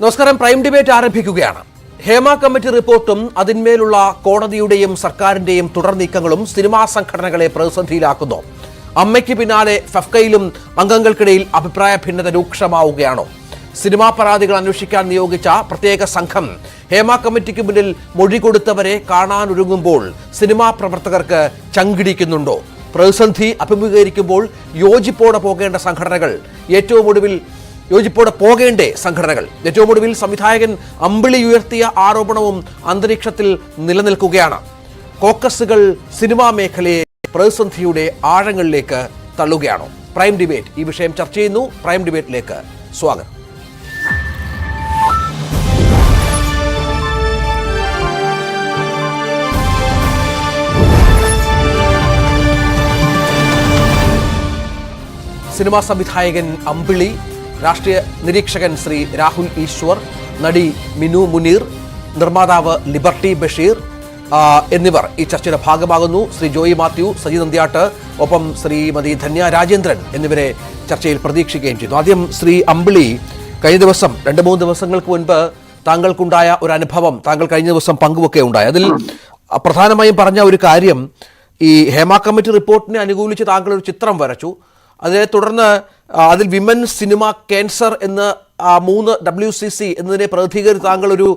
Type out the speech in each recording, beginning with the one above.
നമസ്കാരം. Prime debate ആരംഭിക്കുകയാണ്. Hema committee റിപ്പോർട്ടും അതിന്മേലുള്ള കോടതിയുടെയും സർക്കാരിന്റെയും തുടർ നീക്കങ്ങളും സിനിമാ സംഘടനകളെ പ്രതിസന്ധിയിലാക്കുന്നു. അമ്മയ്ക്ക് പിന്നാലെ ഫെഫ്കയിലും അംഗങ്ങൾക്കിടയിൽ അഭിപ്രായ ഭിന്നത രൂക്ഷമാവുകയാണോ? സിനിമാ പരാതികൾ അന്വേഷിക്കാൻ നിയോഗിച്ച പ്രത്യേക സംഘം ഹേമ കമ്മിറ്റിക്ക് മുന്നിൽ മൊഴി കൊടുത്തവരെ കാണാനൊരുങ്ങുമ്പോൾ സിനിമാ പ്രവർത്തകർക്ക് ചങ്കിടിക്കുന്നുണ്ടോ? പ്രതിസന്ധി അഭിമുഖീകരിക്കുമ്പോൾ യോജിപ്പോടെ പോകേണ്ട സംഘടനകൾ ഏറ്റവും ഒടുവിൽ സംവിധായകൻ അമ്പിളി ഉയർത്തിയ ആരോപണവും അന്തരീക്ഷത്തിൽ നിലനിൽക്കുകയാണ്. കോക്കസുകൾ സിനിമാ മേഖലയെ പ്രതിസന്ധിയുടെ ആഴങ്ങളിലേക്ക് തള്ളുകയാണോ? പ്രൈം ഡിബേറ്റ് ഈ വിഷയം ചർച്ച ചെയ്യുന്നു. പ്രൈം ഡിബേറ്റിലേക്ക് സ്വാഗതം. സിനിമാ സംവിധായകൻ അമ്പിളി, രാഷ്ട്രീയ നിരീക്ഷകൻ ശ്രീ രാഹുൽ ഈശ്വർ, നടി മിനു മുനീർ, നിർമ്മാതാവ് ലിബർട്ടി ബഷീർ എന്നിവർ ഈ ചർച്ചയുടെ ഭാഗമാകുന്നു. ശ്രീ ജോയി മാത്യു, സജി നന്ദ്യാട്ട്, ഒപ്പം ശ്രീമതി ധന്യ രാജേന്ദ്രൻ എന്നിവരെ ചർച്ചയിൽ പ്രതീക്ഷിക്കുകയും ചെയ്തു. ആദ്യം ശ്രീ അമ്പിളി, കഴിഞ്ഞ ദിവസം 2-3 ദിവസങ്ങൾക്ക് മുൻപ് താങ്കൾക്കുണ്ടായ ഒരു അനുഭവം താങ്കൾ കഴിഞ്ഞ ദിവസം പങ്കുവെക്കുകയുണ്ടായി. അതിൽ പ്രധാനമായും പറഞ്ഞ ഒരു കാര്യം, ഈ ഹേമ കമ്മിറ്റി റിപ്പോർട്ടിനെ അനുകൂലിച്ച് താങ്കൾ ഒരു ചിത്രം വരച്ചു. അതിനെ തുടർന്ന് അതിൽ വിമൻ സിനിമ ക്യാൻസർ എന്ന് 3 WCC എന്നതിനെ പ്രതിനിധീകരിച്ച് താങ്കൾ ഒരു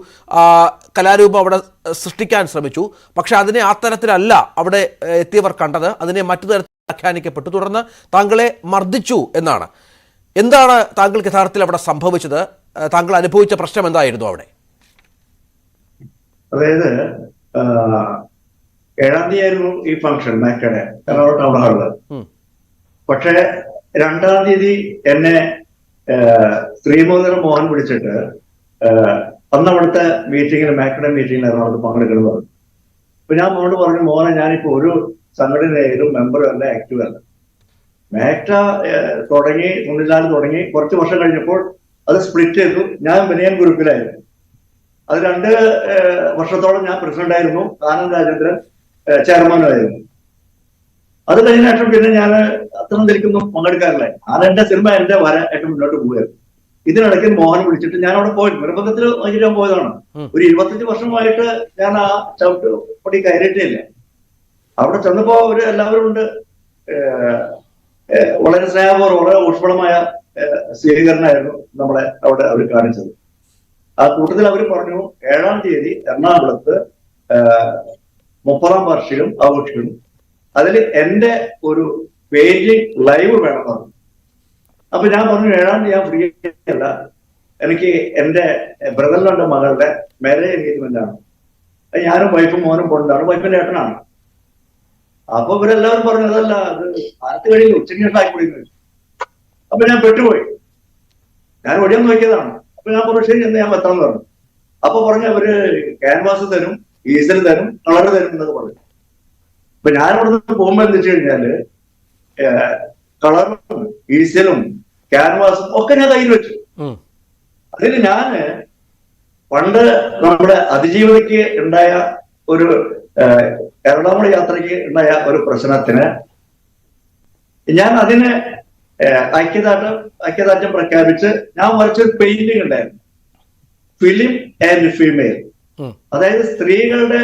കലാരൂപം അവിടെ സൃഷ്ടിക്കാൻ ശ്രമിച്ചു. പക്ഷെ അതിനെ ആ തരത്തിലല്ല അവിടെ എത്തിയവർ കണ്ടത്. അതിനെ മറ്റു തരത്തിൽ വ്യാഖ്യാനിക്കപ്പെട്ടു. തുടർന്ന് താങ്കളെ മർദ്ദിച്ചു എന്നാണ്. എന്താണ് താങ്കൾക്ക് യഥാർത്ഥത്തിൽ അവിടെ സംഭവിച്ചത്? താങ്കൾ അനുഭവിച്ച പ്രശ്നം എന്തായിരുന്നു അവിടെ? അതായത് 7-ാം തീയതി ഈ ഫംഗ്ഷൻ മാക്കടെ ടൗൺ ഹാളില്. പക്ഷെ 2-ാം തീയതി എന്നെ ശ്രീമോദരൻ മോഹൻ വിളിച്ചിട്ട് അന്ന് അവിടുത്തെ മീറ്റിങ്ങിൽ മാക്കടെ മീറ്റിങ്ങിൽ എറണാകുളത്ത് പങ്കെടുക്കണം പറഞ്ഞു. അപ്പൊ ഞാൻ മോനോട് പറഞ്ഞു, മോനെ ഞാനിപ്പോ ഒരു സംഘടനയിലും മെമ്പറും അല്ല, ആക്റ്റീവ് അല്ല. മാക്ട തുടങ്ങി 94 തുടങ്ങി കുറച്ച് വർഷം കഴിഞ്ഞപ്പോൾ അത് സ്പ്ലിറ്റ് ചെയ്തു. ഞാൻ വിനയൻ ഗ്രൂപ്പിലായിരുന്നു. അത് 2 വർഷത്തോളം ഞാൻ പ്രസിഡന്റ് ആയിരുന്നു. ആനന്ദ് രാജേന്ദ്രൻ ചെയർമാനായിരുന്നു. അത് കഴിഞ്ഞ ശേഷം പിന്നെ ഞാൻ അത്രയും തിരിക്കൊന്നും പങ്കെടുക്കാറില്ലായി. എന്റെ സിനിമ എന്റെ വര ആയിട്ട് മുന്നോട്ട് പോവുകയായിരുന്നു. ഇതിനിടയ്ക്ക് മോഹൻ വിളിച്ചിട്ട് ഞാൻ അവിടെ പോയി നിർബന്ധത്തിൽ വൈകിട്ടാൻ പോയതാണ്. ഒരു 25 വർഷമായിട്ട് ഞാൻ ആ ചവിട്ടുപടി കയറിയിട്ടില്ല. അവിടെ ചെന്നപ്പോ അവര് എല്ലാവരും ഉണ്ട്. വളരെ സ്നേഹപൂർവ്വം വളരെ ഊഷ്മളമായ സ്വീകരണമായിരുന്നു നമ്മളെ അവിടെ അവർ കാണിച്ചത്. ആ കൂട്ടത്തിൽ അവർ പറഞ്ഞു, 7-ാം തീയതി എറണാകുളത്ത് 30-ാം വാർഷികം ആഘോഷിക്കുന്നു. അതിൽ എന്റെ ഒരു പേജിങ് ലൈവ് വേണം പറഞ്ഞു. അപ്പൊ ഞാൻ പറഞ്ഞു, 7-ാം തീയതി ഞാൻ ഫ്രീ അല്ല, എനിക്ക് എന്റെ ബ്രദറിന്റെ മകളുടെ മാരേജ് എൻഗേജ്മെന്റ് ആണ്. ഞാനും വൈഫും മോനും കൊണ്ടാണ്, വൈഫിന്റെ ഏട്ടനാണ്. അപ്പൊ ഇവരെല്ലാവരും പറഞ്ഞു, അതല്ല, അത് ആദ്യത്തെ കഴിയില്ല, ഉച്ചയ്ക്ക് ആയിക്കൂടി. അപ്പൊ ഞാൻ പെട്ടുപോയി. ഞാൻ ഒടിയാൻ നോക്കിയതാണ്. അപ്പൊ ഞാൻ പറഞ്ഞു, ശരി എന്ന് ഞാൻ എത്താമെന്ന് പറഞ്ഞു. അപ്പൊ പറഞ്ഞു, അവര് ക്യാൻവാസ് തരും, ഈസൽ തരും, കളർ തരും എന്നൊക്കെ പറഞ്ഞു. അപ്പൊ ഞാൻ അവിടെ നിന്ന് പോകുമ്പോ എന്താ വെച്ച് കഴിഞ്ഞാല് കളറും ഈസലും ക്യാൻവാസും ഒക്കെ ഞാൻ കയ്യിൽ വെച്ചു. അതിന് ഞാന് പണ്ട് നമ്മുടെ അതിജീവിതയ്ക്ക് ഉണ്ടായ ഒരു എറണാകുളം യാത്രയ്ക്ക് ഉണ്ടായ ഒരു പ്രശ്നത്തിന് ഞാൻ അതിന് ഐക്യദാർഢ്യം പ്രഖ്യാപിച്ച് ഞാൻ വരച്ചൊരു പെയിന്റിംഗ് ഉണ്ടായിരുന്നു, ഫിലിം ആൻഡ് ഫീമെയിൽ. അതായത് സ്ത്രീകളുടെ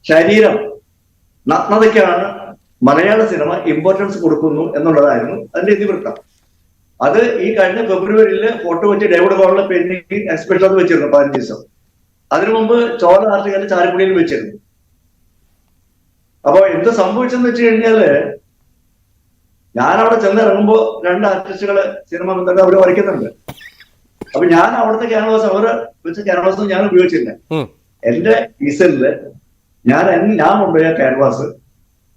ശരീരം നഗ്നതയ്ക്കാണ് മലയാള സിനിമ ഇമ്പോർട്ടൻസ് കൊടുക്കുന്നു എന്നുള്ളതായിരുന്നു അതിന്റെ ഇതിവൃത്തം. അത് ഈ കഴിഞ്ഞ ഫെബ്രുവരിയിൽ ഫോട്ടോ വെച്ച് ഡേവിഡ് കോളിലെ പെയിന്റിംഗ് എക്സിബിഷൻ വെച്ചിരുന്നു 15 ദിവസം. അതിനു മുമ്പ് ചോല ആർട്ടിക്കൽ ചാലക്കുടിയിൽ വെച്ചിരുന്നു. അപ്പൊ എന്ത് സംഭവിച്ചെന്ന് വെച്ച് കഴിഞ്ഞാല്, ഞാൻ അവിടെ ചെന്നിറങ്ങുമ്പോ 2 ആർട്ടിസ്റ്റുകള് സിനിമ ബന്ധപ്പെട്ട് അവര് വരയ്ക്കുന്നുണ്ട്. അപ്പൊ ഞാൻ അവിടുത്തെ ക്യാൻവാസ് അവര് വെച്ച ക്യാൻവാസ് ഞാൻ ഉപയോഗിച്ചില്ല. എന്റെ ഈസലില് ഞാൻ കൊണ്ടുപോയ ക്യാൻവാസ്,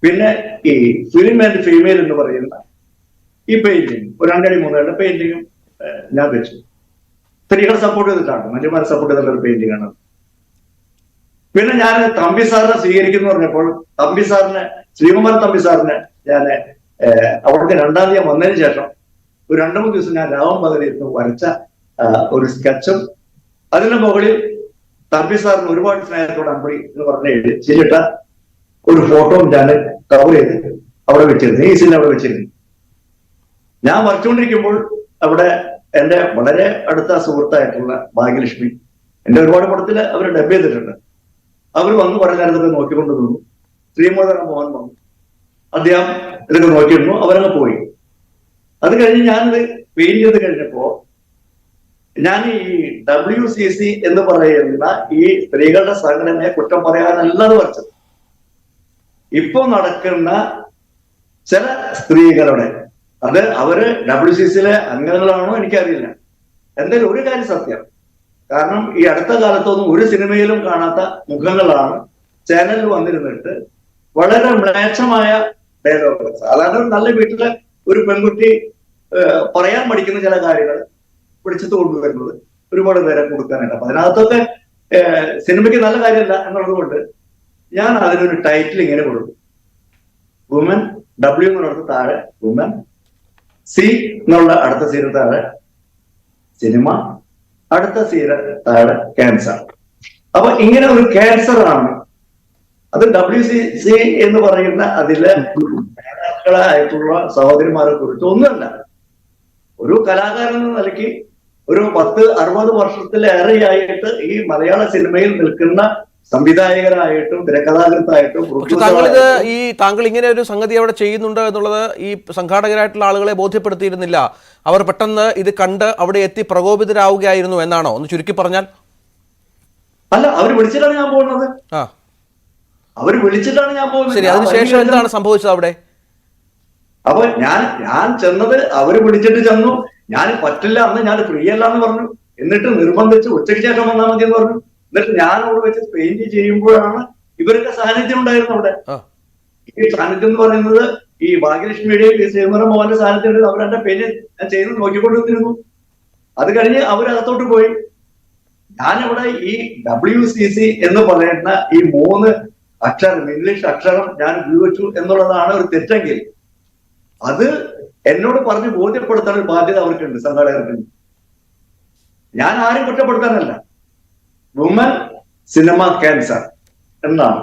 പിന്നെ ഈ ഫിലിം ആൻഡ് ഫീമെയിൽ എന്ന് പറയുന്ന ഈ പെയിന്റിങ്, ഒരു 2 അടി 3 അടി പെയിന്റിങ്ങും ഞാൻ വെച്ചു. സ്ത്രീകളെ സപ്പോർട്ട് ചെയ്തിട്ടാണ്, മനുഷ്യന്മാരെ സപ്പോർട്ട് ചെയ്തിട്ടുള്ള ഒരു പെയിന്റിംഗ് ആണ്. പിന്നെ ഞാൻ തമ്പി സാറിനെ സ്വീകരിക്കുന്നു പറഞ്ഞപ്പോൾ ശ്രീകുമാരൻ തമ്പി സാറിനെ ഞാൻ അവിടുത്തെ 2-ാം തീയതി വന്നതിന് ശേഷം ഒരു 2-3 ദിവസം ഞാൻ രാമൻ പകലിരുന്ന് വരച്ച ഒരു സ്കെച്ചും അതിന്റെ മുകളിൽ തമ്പി സാറിന് ഒരുപാട് സ്നേഹത്തോടെ അമ്പിളി എന്ന് പറഞ്ഞ് ചെയ്തിട്ട ഒരു ഫോട്ടോയും ഞാൻ കവർ ചെയ്ത് അവിടെ വെച്ചിരുന്നു, ഈസിൽ അവിടെ വെച്ചിരുന്നു. ഞാൻ വരച്ചുകൊണ്ടിരിക്കുമ്പോൾ അവിടെ എന്റെ വളരെ അടുത്ത സുഹൃത്തായിട്ടുള്ള ഭാഗ്യലക്ഷ്മി, എന്റെ ഒരുപാട് പടത്തിൽ അവർ ഡബ് ചെയ്തിട്ടുണ്ട്. അവർ വന്ന് കുറെ കാലത്തൊക്കെ നോക്കിക്കൊണ്ട് നിന്നു. ശ്രീമോദന മോഹൻ വന്നു, അദ്ദേഹം ഇതൊക്കെ നോക്കിയിരുന്നു, അവരങ്ങ് പോയി. അത് കഴിഞ്ഞ് ഞാനിത് പെയിന്റ് ചെയ്ത് കഴിഞ്ഞപ്പോ ഞാൻ ഈ WCC എന്ന് പറയുന്ന ഈ സ്ത്രീകളുടെ സംഘടനയെ കുറ്റം പറയാനല്ലാതെ വരച്ചത്. ഇപ്പൊ നടക്കുന്ന ചില സ്ത്രീകളുടെ, അത് അവര് WCCയിലെ അംഗങ്ങളാണോ എനിക്കറിയില്ല, എന്തായാലും ഒരു കാര്യം സത്യം, കാരണം ഈ അടുത്ത കാലത്തൊന്നും ഒരു സിനിമയിലും കാണാത്ത മുഖങ്ങളാണ് ചാനലിൽ വന്നിരുന്നിട്ട് വളരെ മ്ലേച്ഛമായ ഡയലോഗുകൾ. സാധാരണ നല്ല വീട്ടിലെ ഒരു പെൺകുട്ടി പറയാൻ മടിക്കുന്ന ചില കാര്യങ്ങൾ പിടിച്ചത് കൊണ്ടുവരുന്നത് ഒരുപാട് പേരെ കൊടുക്കാനായിട്ട്. അപ്പൊ അതിനകത്തൊക്കെ സിനിമയ്ക്ക് നല്ല കാര്യമല്ല എന്നുള്ളത് കൊണ്ട് ഞാൻ അതിനൊരു ടൈറ്റിൽ ഇങ്ങനെ കൊടുക്കും: വുമൻ W എന്നുള്ളത് താഴെ വുമൻ, C എന്നുള്ള അടുത്ത സീര താഴെ സിനിമ, അടുത്ത സീര താഴെ ക്യാൻസർ. അപ്പൊ ഇങ്ങനെ ഒരു ക്യാൻസർ ആണ് അത്. WCC എന്ന് പറയുന്ന അതിലെ നേതാക്കളായിട്ടുള്ള സഹോദരിമാരെ കുറിച്ച് ഒന്നുമല്ല. ഒരു കലാകാരൻ എന്ന നിലയ്ക്ക് ഒരു 10-60 വർഷത്തിലേറെയായിട്ട് ഈ മലയാള സിനിമയിൽ നിൽക്കുന്ന സംവിധായകരായിട്ടും തിരക്കഥാകൃത്തായിട്ടും. പക്ഷെ താങ്കൾ ഇങ്ങനെ ഒരു സംഗതി അവിടെ ചെയ്യുന്നുണ്ട് എന്നുള്ളത് ഈ സംഘാടകരായിട്ടുള്ള ആളുകളെ ബോധ്യപ്പെടുത്തിയിരുന്നില്ല. അവർ പെട്ടെന്ന് ഇത് കണ്ട് അവിടെ എത്തി പ്രകോപിതരാവുകയായിരുന്നു എന്നാണോ, ഒന്ന് ചുരുക്കി പറഞ്ഞാൽ? അല്ല, അവർ വിളിച്ചിട്ടാണ് ഞാൻ പോകുന്നത്. അവര് വിളിച്ചിട്ടാണ് ഞാൻ പോകുന്നത്. ശരി, അതിനുശേഷം എന്താണ് സംഭവിച്ചത് അവിടെ? അപ്പൊ ഞാൻ ചെന്നത് അവര് വിളിച്ചിട്ട് ചെന്നു. ഞാൻ പറ്റില്ല, അന്ന് ഞാൻ ഫ്രീ അല്ല എന്ന് പറഞ്ഞു. എന്നിട്ട് നിർബന്ധിച്ച് ഉച്ചയ്ക്ക് ശേഷം വന്നാൽ മതി എന്ന് പറഞ്ഞു. എന്നിട്ട് ഞാൻ അവിടെ വെച്ച് പെയിന്റ് ചെയ്യുമ്പോഴാണ് ഇവരുടെ സാന്നിധ്യം ഉണ്ടായിരുന്നു അവിടെ. ഈ സാന്നിധ്യം എന്ന് പറയുന്നത് ഈ ഭാഗ്യലക്ഷ്മിയുടെയും ഈ ശ്രീമോഹൻ മോഹന്റെ സാന്നിധ്യം. അവരെന്റെ പെയിന്റ് ഞാൻ ചെയ്ത് നോക്കിക്കൊണ്ടിരുന്നു. അത് കഴിഞ്ഞ് അവരകത്തോട്ട് പോയി. ഞാനിവിടെ ഈ WCC എന്ന് പറയുന്ന ഈ 3 അക്ഷരം, ഇംഗ്ലീഷ് അക്ഷരം ഞാൻ ഉപയോഗിച്ചു എന്നുള്ളതാണ് ഒരു തെറ്റെങ്കിൽ അത് എന്നോട് പറഞ്ഞ് ബോധ്യപ്പെടുത്താൻ ഒരു ബാധ്യത അവർക്കുണ്ട്, സംഘാടകർക്കുണ്ട്. ഞാൻ ആരും കുറ്റപ്പെടുത്താനല്ല. വുമൻ സിനിമ ക്യാൻസർ എന്നാണ്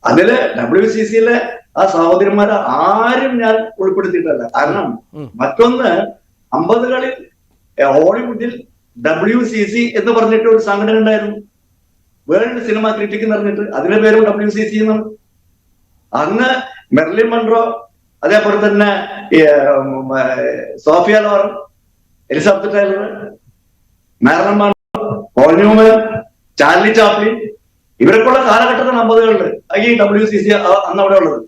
അതില്. WCCയിലെ ആ സഹോദരന്മാരെ ആരും ഞാൻ ഉൾപ്പെടുത്തിയിട്ടല്ല. കാരണം മറ്റൊന്ന്, 50കളിൽ ഹോളിവുഡിൽ WCC എന്ന് പറഞ്ഞിട്ട് ഒരു സംഘടന ഉണ്ടായിരുന്നു, വേൾഡ് സിനിമ ക്രിറ്റിക് എന്ന് പറഞ്ഞിട്ട്. അതിന്റെ പേരും WCC എന്നാണ്. അന്ന് മെർലിൻ മൺറോ, അതേപോലെ തന്നെ Sophia Loren, Elizabeth Taylor, Marilyn Monroe, Paul Newman, Charlie Chaplin, ഇവരൊക്കെയുള്ള കാലഘട്ടത്തിൽ 50കളിൽ ഈ WCC അന്ന് അവിടെ ഉള്ളത്.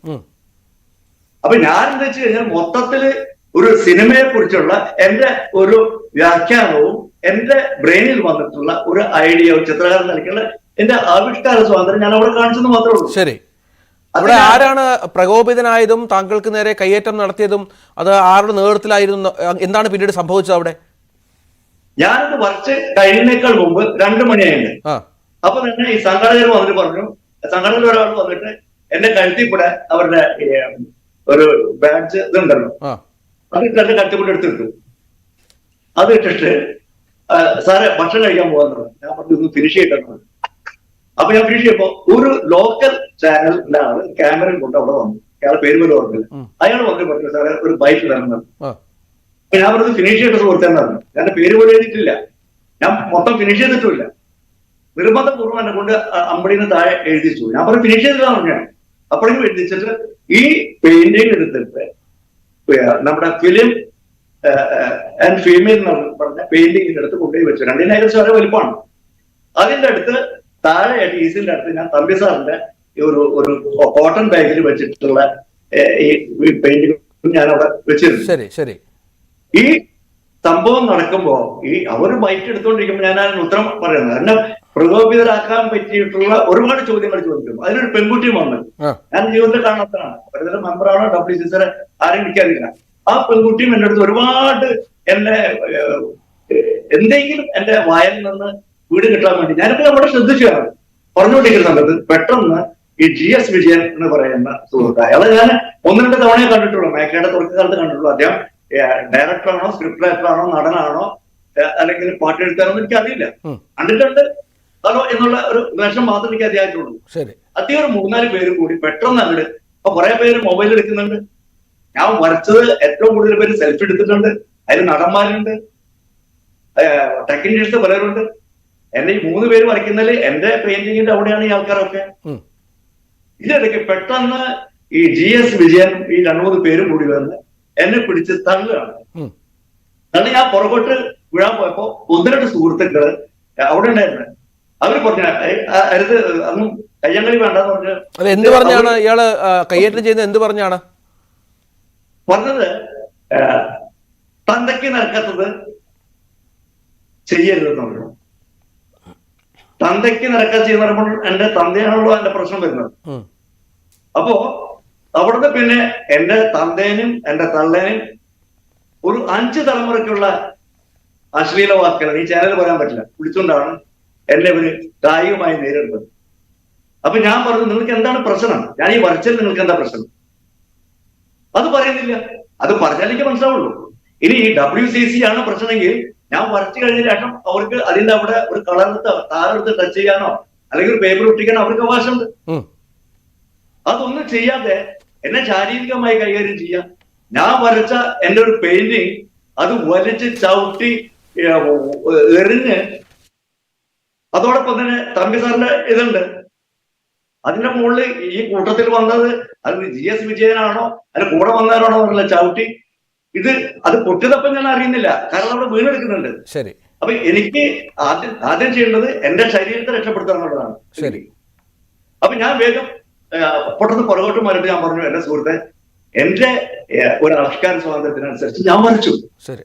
അപ്പൊ ഞാൻ എന്താ വെച്ച് കഴിഞ്ഞാൽ മൊത്തത്തില് ഒരു സിനിമയെ കുറിച്ചുള്ള എന്റെ ഒരു വ്യാഖ്യാനവും എന്റെ ബ്രെയിനിൽ വന്നിട്ടുള്ള ഒരു ഐഡിയ, ചിത്രകാരൻ നിലയ്ക്കുള്ള എന്റെ ആവിഷ്കാര സ്വാതന്ത്ര്യം ഞാൻ അവിടെ കാണിച്ചെന്ന് മാത്രമേ ഉള്ളൂ. ശരി, അവിടെ ആരാണ് പ്രകോപിതനായതും താങ്കൾക്ക് നേരെ കയ്യേറ്റം നടത്തിയതും? അത് ആരുടെ നേതൃത്വത്തിലായിരുന്നു? എന്താണ് പിന്നീട് സംഭവിച്ചത് അവിടെ? ഞാനത് വരച്ച് കഴിയുന്നേക്കാൾ മുമ്പ് 2 മണിയായിട്ട്. അപ്പൊ തന്നെ ഈ സംഘാടകർ വന്നിട്ട് പറഞ്ഞു, സംഘാടകർ ഒരാൾ വന്നിട്ട് എന്റെ കഴുത്തിൽ കൂടെ അവരുടെ ഒരു ബാഡ്ജ് ഇതുണ്ടല്ലോ, അത് ഇട്ടെ കഴുത്തിക്കൂടെ എടുത്തിട്ടു. അത് ഇട്ടിട്ട് സാറെ ഭക്ഷണം കഴിക്കാൻ പോകാൻ പറഞ്ഞു. ഞാൻ പറഞ്ഞു ഒന്ന് ഫിനിഷ് ചെയ്തിട്ടുണ്ട്. അപ്പൊ ഞാൻ ഫിനിഷ് ചെയ്യപ്പോ ഒരു ലോക്കൽ ചാനലിലാണ് ക്യാമറയും കൊണ്ട് അവിടെ വന്നു. അയാളെ പേര് പോലും ഓർക്കില്ല. അയാൾ വന്നിട്ട് പറഞ്ഞു സാറേ ഒരു ബൈക്ക് തരണം. അപ്പൊ ഞാൻ പറഞ്ഞത് ഫിനിഷ് ചെയ്തിട്ട് സുഹൃത്തേന്ന് പറഞ്ഞു. ഞാൻ പേര് പോലും എഴുതിയിട്ടില്ല, ഞാൻ മൊത്തം ഫിനിഷ് ചെയ്തിട്ടില്ല. നിർബന്ധപൂർവ്വം എന്നെ കൊണ്ട് അമ്പടിന്ന് താഴെ എഴുതിച്ചു. ഞാൻ പറഞ്ഞു ഫിനിഷ് ചെയ്തിട്ടാണ് പറഞ്ഞത്. അപ്പോഴേക്കും എഴുതിച്ചിട്ട് ഈ പെയിന്റിങ് എടുത്തിട്ട് നമ്മുടെ ഫിലിം ആൻഡ് ഫീമെയിൽ എന്ന് പറഞ്ഞ പെയിന്റിങ്ങിന്റെ അടുത്ത് കൊണ്ടുപോയി വെച്ചു. 2 ഏകദേശം വരെ വലിപ്പമാണ്. അതിന്റെ അടുത്ത് താഴെയായിട്ട് ഈസിന്റെ അടുത്ത് ഞാൻ തമ്പി സാറിന്റെ ഒരു കോട്ടൺ ബാഗിൽ വെച്ചിട്ടുള്ള ഈ പെയിന്റിങ് ഞാൻ അവിടെ വെച്ചിരുന്നു. ശരി ശരി. ഈ സംഭവം നടക്കുമ്പോ അവർ ബൈക്ക് എടുത്തുകൊണ്ടിരിക്കുമ്പോൾ ഞാൻ അതിന് ഉത്തരം പറയുന്നത് എന്നെ പ്രകോപിതരാക്കാൻ പറ്റിയിട്ടുള്ള ഒരുപാട് ചോദ്യങ്ങൾ ചോദിക്കും. അതിനൊരു പെൺകുട്ടിയും വന്നു. ഞാൻ ജീവിതത്തിൽ കാണാത്തതാണ്. ഒരു മെമ്പറാണോ WCC ആരും എനിക്കറിയില്ല. ആ പെൺകുട്ടിയും എന്റെ അടുത്ത് ഒരുപാട് എന്നെ എന്തെങ്കിലും എന്റെ വായിൽ നിന്ന് വീട് കിട്ടാൻ വേണ്ടി ഞാനിപ്പോ നമ്മുടെ ശ്രദ്ധിച്ചാണ് പറഞ്ഞുകൊണ്ടിരിക്കുന്ന സമയത്ത് പെട്ടെന്ന് ഈ GS വിജയൻ എന്ന് പറയുന്ന സുഹൃത്ത്, അയാളെ ഞാൻ 1-2 തവണയെ കണ്ടിട്ടുള്ളൂ. മേഖലയുടെ തുടക്കകാലത്ത് കണ്ടിട്ടുള്ളൂ. അദ്ദേഹം ഡയറക്ടറാണോ, സ്ക്രിപ്റ്റ് റൈറ്ററാണോ, നടനാണോ, അല്ലെങ്കിൽ പാട്ട് എഴുത്താണോ എനിക്ക് അറിയില്ല. കണ്ടിട്ടുണ്ട് ഹലോ എന്നുള്ള ഒരു വേഷം മാത്രം എനിക്ക് അറിയാറ്റുള്ളൂ. അദ്ദേഹം 3-4 പേര് കൂടി പെട്ടെന്ന് അങ്ങോട്ട്, അപ്പൊ കുറെ പേര് മൊബൈൽ എടുക്കുന്നുണ്ട്. ഞാൻ വരച്ചത് ഏറ്റവും കൂടുതൽ പേര് സെൽഫി എടുത്തിട്ടുണ്ട്. അതിൽ നടന്മാരുണ്ട്, ടെക്നീഷ്യൻസ് പലരുണ്ട്. എന്നെ ഈ 3 പേര് വരയ്ക്കുന്നതിൽ എന്റെ പെയിന്റിങ്ങിന്റെ അവിടെയാണ് ഈ ആൾക്കാരൊക്കെ. ഇതിനിടയ്ക്ക് പെട്ടെന്ന് ഈ GS വിജയൻ ഈ 2-3 പേരും കൂടി വന്ന് എന്നെ പിടിച്ച് തള്ളുകയാണ്. തള്ളി ഞാൻ പുറകോട്ട് വീഴാൻ പോയപ്പോ 1-2 സുഹൃത്തുക്കള് അവിടെ ഉണ്ടായിരുന്നു. അവര് പറഞ്ഞ അരുത് അന്നും കയ്യങ്കളി വേണ്ടെന്ന് പറഞ്ഞു. എന്ത് പറഞ്ഞാണ് ഇയാള് കയ്യേറ്റം ചെയ്യുന്നത്? എന്ത് പറഞ്ഞാണ് പറഞ്ഞത്? തന്തയ്ക്ക് നടക്കാത്തത് ചെയ്യരുതെന്ന് പറഞ്ഞു. തന്തയ്ക്ക് നടക്കാത്ത ചെയ്യുന്ന പറയുമ്പോൾ എന്റെ തന്തയാണല്ലോ എന്റെ പ്രശ്നം വരുന്നത്. അപ്പോ അവിടുന്ന് പിന്നെ എന്റെ തന്തേനും എന്റെ തള്ളേനും ഒരു 5 തലമുറയ്ക്കുള്ള അശ്ലീല വാക്കുകൾ ഈ ചാനൽ പറയാൻ പറ്റില്ല വിളിച്ചുകൊണ്ടാണ് എന്നെ ഇവര് കായികമായി നേരിടുന്നത്. അപ്പൊ ഞാൻ പറഞ്ഞു, നിങ്ങൾക്ക് എന്താണ് പ്രശ്നം? ഞാൻ ഈ വരച്ചത് നിങ്ങൾക്ക് എന്താ പ്രശ്നം? അത് പറയുന്നില്ല. അത് പറഞ്ഞാൽ എനിക്ക് മനസ്സിലാവുള്ളൂ. ഇനി ഈ WCC ആണ് പ്രശ്നമെങ്കിൽ ഞാൻ വരച്ചു കഴിഞ്ഞ ശേഷം അവർക്ക് അതിന്റെ അവിടെ ഒരു കളറെടുത്ത് താരെടുത്ത് ടച്ച് ചെയ്യാനോ അല്ലെങ്കിൽ ഒരു പേപ്പർ ഒട്ടിക്കാനോ അവർക്ക് അവകാശമുണ്ട്. അതൊന്നും ചെയ്യാതെ എന്നെ ശാരീരികമായി കൈകാര്യം ചെയ്യാം. ഞാൻ വരച്ച എന്റെ ഒരു പെയിന്റിങ് അത് വലിച്ച് ചവിട്ടി എറിഞ്ഞ്, അതോടൊപ്പം തന്നെ തമ്പി സാറിന്റെ ഇതുണ്ട്, അതിന്റെ മുകളിൽ ഈ കൂട്ടത്തിൽ വന്നത് അത് GS വിജയനാണോ അതിന് കൂടെ വന്നവരാണോ എന്നല്ല, ചവിട്ടി അത് പൊട്ടിയതപ്പം ഞാൻ അറിയുന്നില്ല, കാരണം അവിടെ വീണെടുക്കുന്നുണ്ട്. ശരി. അപ്പൊ എനിക്ക് ആദ്യം ചെയ്യേണ്ടത് എന്റെ ശരീരത്തെ രക്ഷപ്പെടുത്തുക എന്നുള്ളതാണ്. ശരി. അപ്പൊ ഞാൻ വേഗം പൊട്ടത്ത് പുറകോട്ട് മാറിയിട്ട് ഞാൻ പറഞ്ഞു, എന്റെ സുഹൃത്തെ, എന്റെ ഒരു ആവിഷ്കാര സ്വാതന്ത്ര്യത്തിനനുസരിച്ച് ഞാൻ വരച്ചു. ശരി.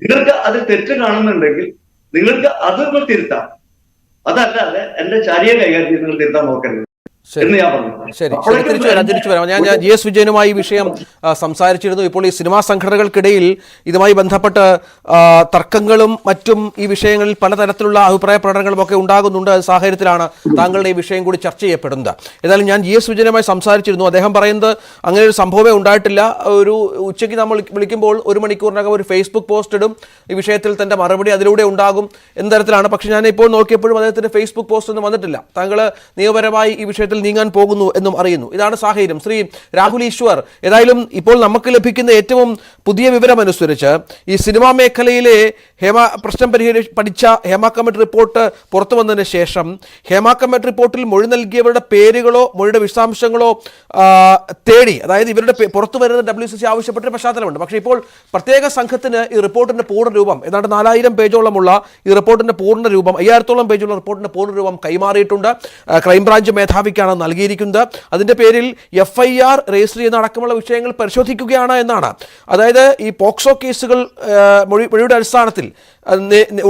നിങ്ങൾക്ക് അത് തെറ്റ് കാണുന്നുണ്ടെങ്കിൽ നിങ്ങൾക്ക് അത് തിരുത്താം, അതല്ലാതെ എന്റെ ശാരീരിക കൈകാര്യം നിങ്ങൾ തിരുത്താൻ നോക്കരുത്. ശരി, തിരിച്ചു വരാം. ഞാൻ GS വിജയനുമായി ഈ വിഷയം സംസാരിച്ചിരുന്നു. ഇപ്പോൾ ഈ സിനിമാ സംഘടനകൾക്കിടയിൽ ഇതുമായി ബന്ധപ്പെട്ട് തർക്കങ്ങളും മറ്റും ഈ വിഷയങ്ങളിൽ പലതരത്തിലുള്ള അഭിപ്രായ പ്രകടനങ്ങളും ഒക്കെ ഉണ്ടാകുന്നുണ്ട്. സാഹചര്യത്തിലാണ് താങ്കളുടെ ഈ വിഷയം കൂടി ചർച്ച ചെയ്യപ്പെടുന്നത്. ഏതായാലും ഞാൻ GS വിജയനുമായി സംസാരിച്ചിരുന്നു. അദ്ദേഹം പറയുന്നത് അങ്ങനെ ഒരു സംഭവമേ ഉണ്ടായിട്ടില്ല. ഒരു ഉച്ചയ്ക്ക് നമ്മൾ വിളിക്കുമ്പോൾ 1 മണിക്കൂറിനകം ഒരു ഫേസ്ബുക്ക് പോസ്റ്റ് ഇടും, ഈ വിഷയത്തിൽ തന്റെ മറുപടി അതിലൂടെ ഉണ്ടാകും എന്ന തരത്തിലാണ്. പക്ഷെ ഞാൻ ഇപ്പോൾ നോക്കിയപ്പോഴും അദ്ദേഹത്തിന്റെ ഫേസ്ബുക്ക് പോസ്റ്റ് ഒന്നും വന്നിട്ടില്ല. താങ്കൾ നിയമപരമായി ഈ വിഷയത്തിൽ നീങ്ങാൻ പോകുന്നു എന്നും അറിയുന്നു. ഇതാണ് സാഹചര്യം. ശ്രീ രാഹുൽ ഈശ്വർ, ഏതായാലും ഇപ്പോൾ നമുക്ക് ലഭിക്കുന്ന ഏറ്റവും പുതിയ വിവരമനുസരിച്ച് ഈ സിനിമാ മേഖലയിലെ പ്രശ്നം പഠിച്ച ഹേമ കമ്മിറ്റി റിപ്പോർട്ട് പുറത്തു വന്നതിന് ശേഷം ഹേമ കമ്മിറ്റി റിപ്പോർട്ടിൽ മൊഴി നൽകിയവരുടെ പേരുകളോ മൊഴിയുടെ വിശദാംശങ്ങളോ തേടി, അതായത് ഇവരുടെ പുറത്തു വരുന്ന WCC ആവശ്യപ്പെട്ട പശ്ചാത്തലമുണ്ട്. പക്ഷേ ഇപ്പോൾ പ്രത്യേക സംഘത്തിന് ഈ റിപ്പോർട്ടിന്റെ പൂർണ്ണ രൂപം, ഏതാണ്ട് 4000 പേജോളമുള്ള ഈ റിപ്പോർട്ടിന്റെ പൂർണ്ണ രൂപം, 5000-ഓളം പേജുള്ള റിപ്പോർട്ടിന്റെ പൂർണ്ണ രൂപം കൈമാറിയിട്ടുണ്ട്. ക്രൈംബ്രാഞ്ച് മേധാവിക്കാണ് നൽകിയിരിക്കുന്നത്. അതിന്റെ പേരിൽ FIR രജിസ്റ്റർ ചെയ്യുന്ന അടക്കമുള്ള വിഷയങ്ങൾ പരിശോധിക്കുകയാണ് എന്നാണ്. അതായത് ഈ പോക്സോ കേസുകൾ മൊഴിയുടെ അടിസ്ഥാനത്തിൽ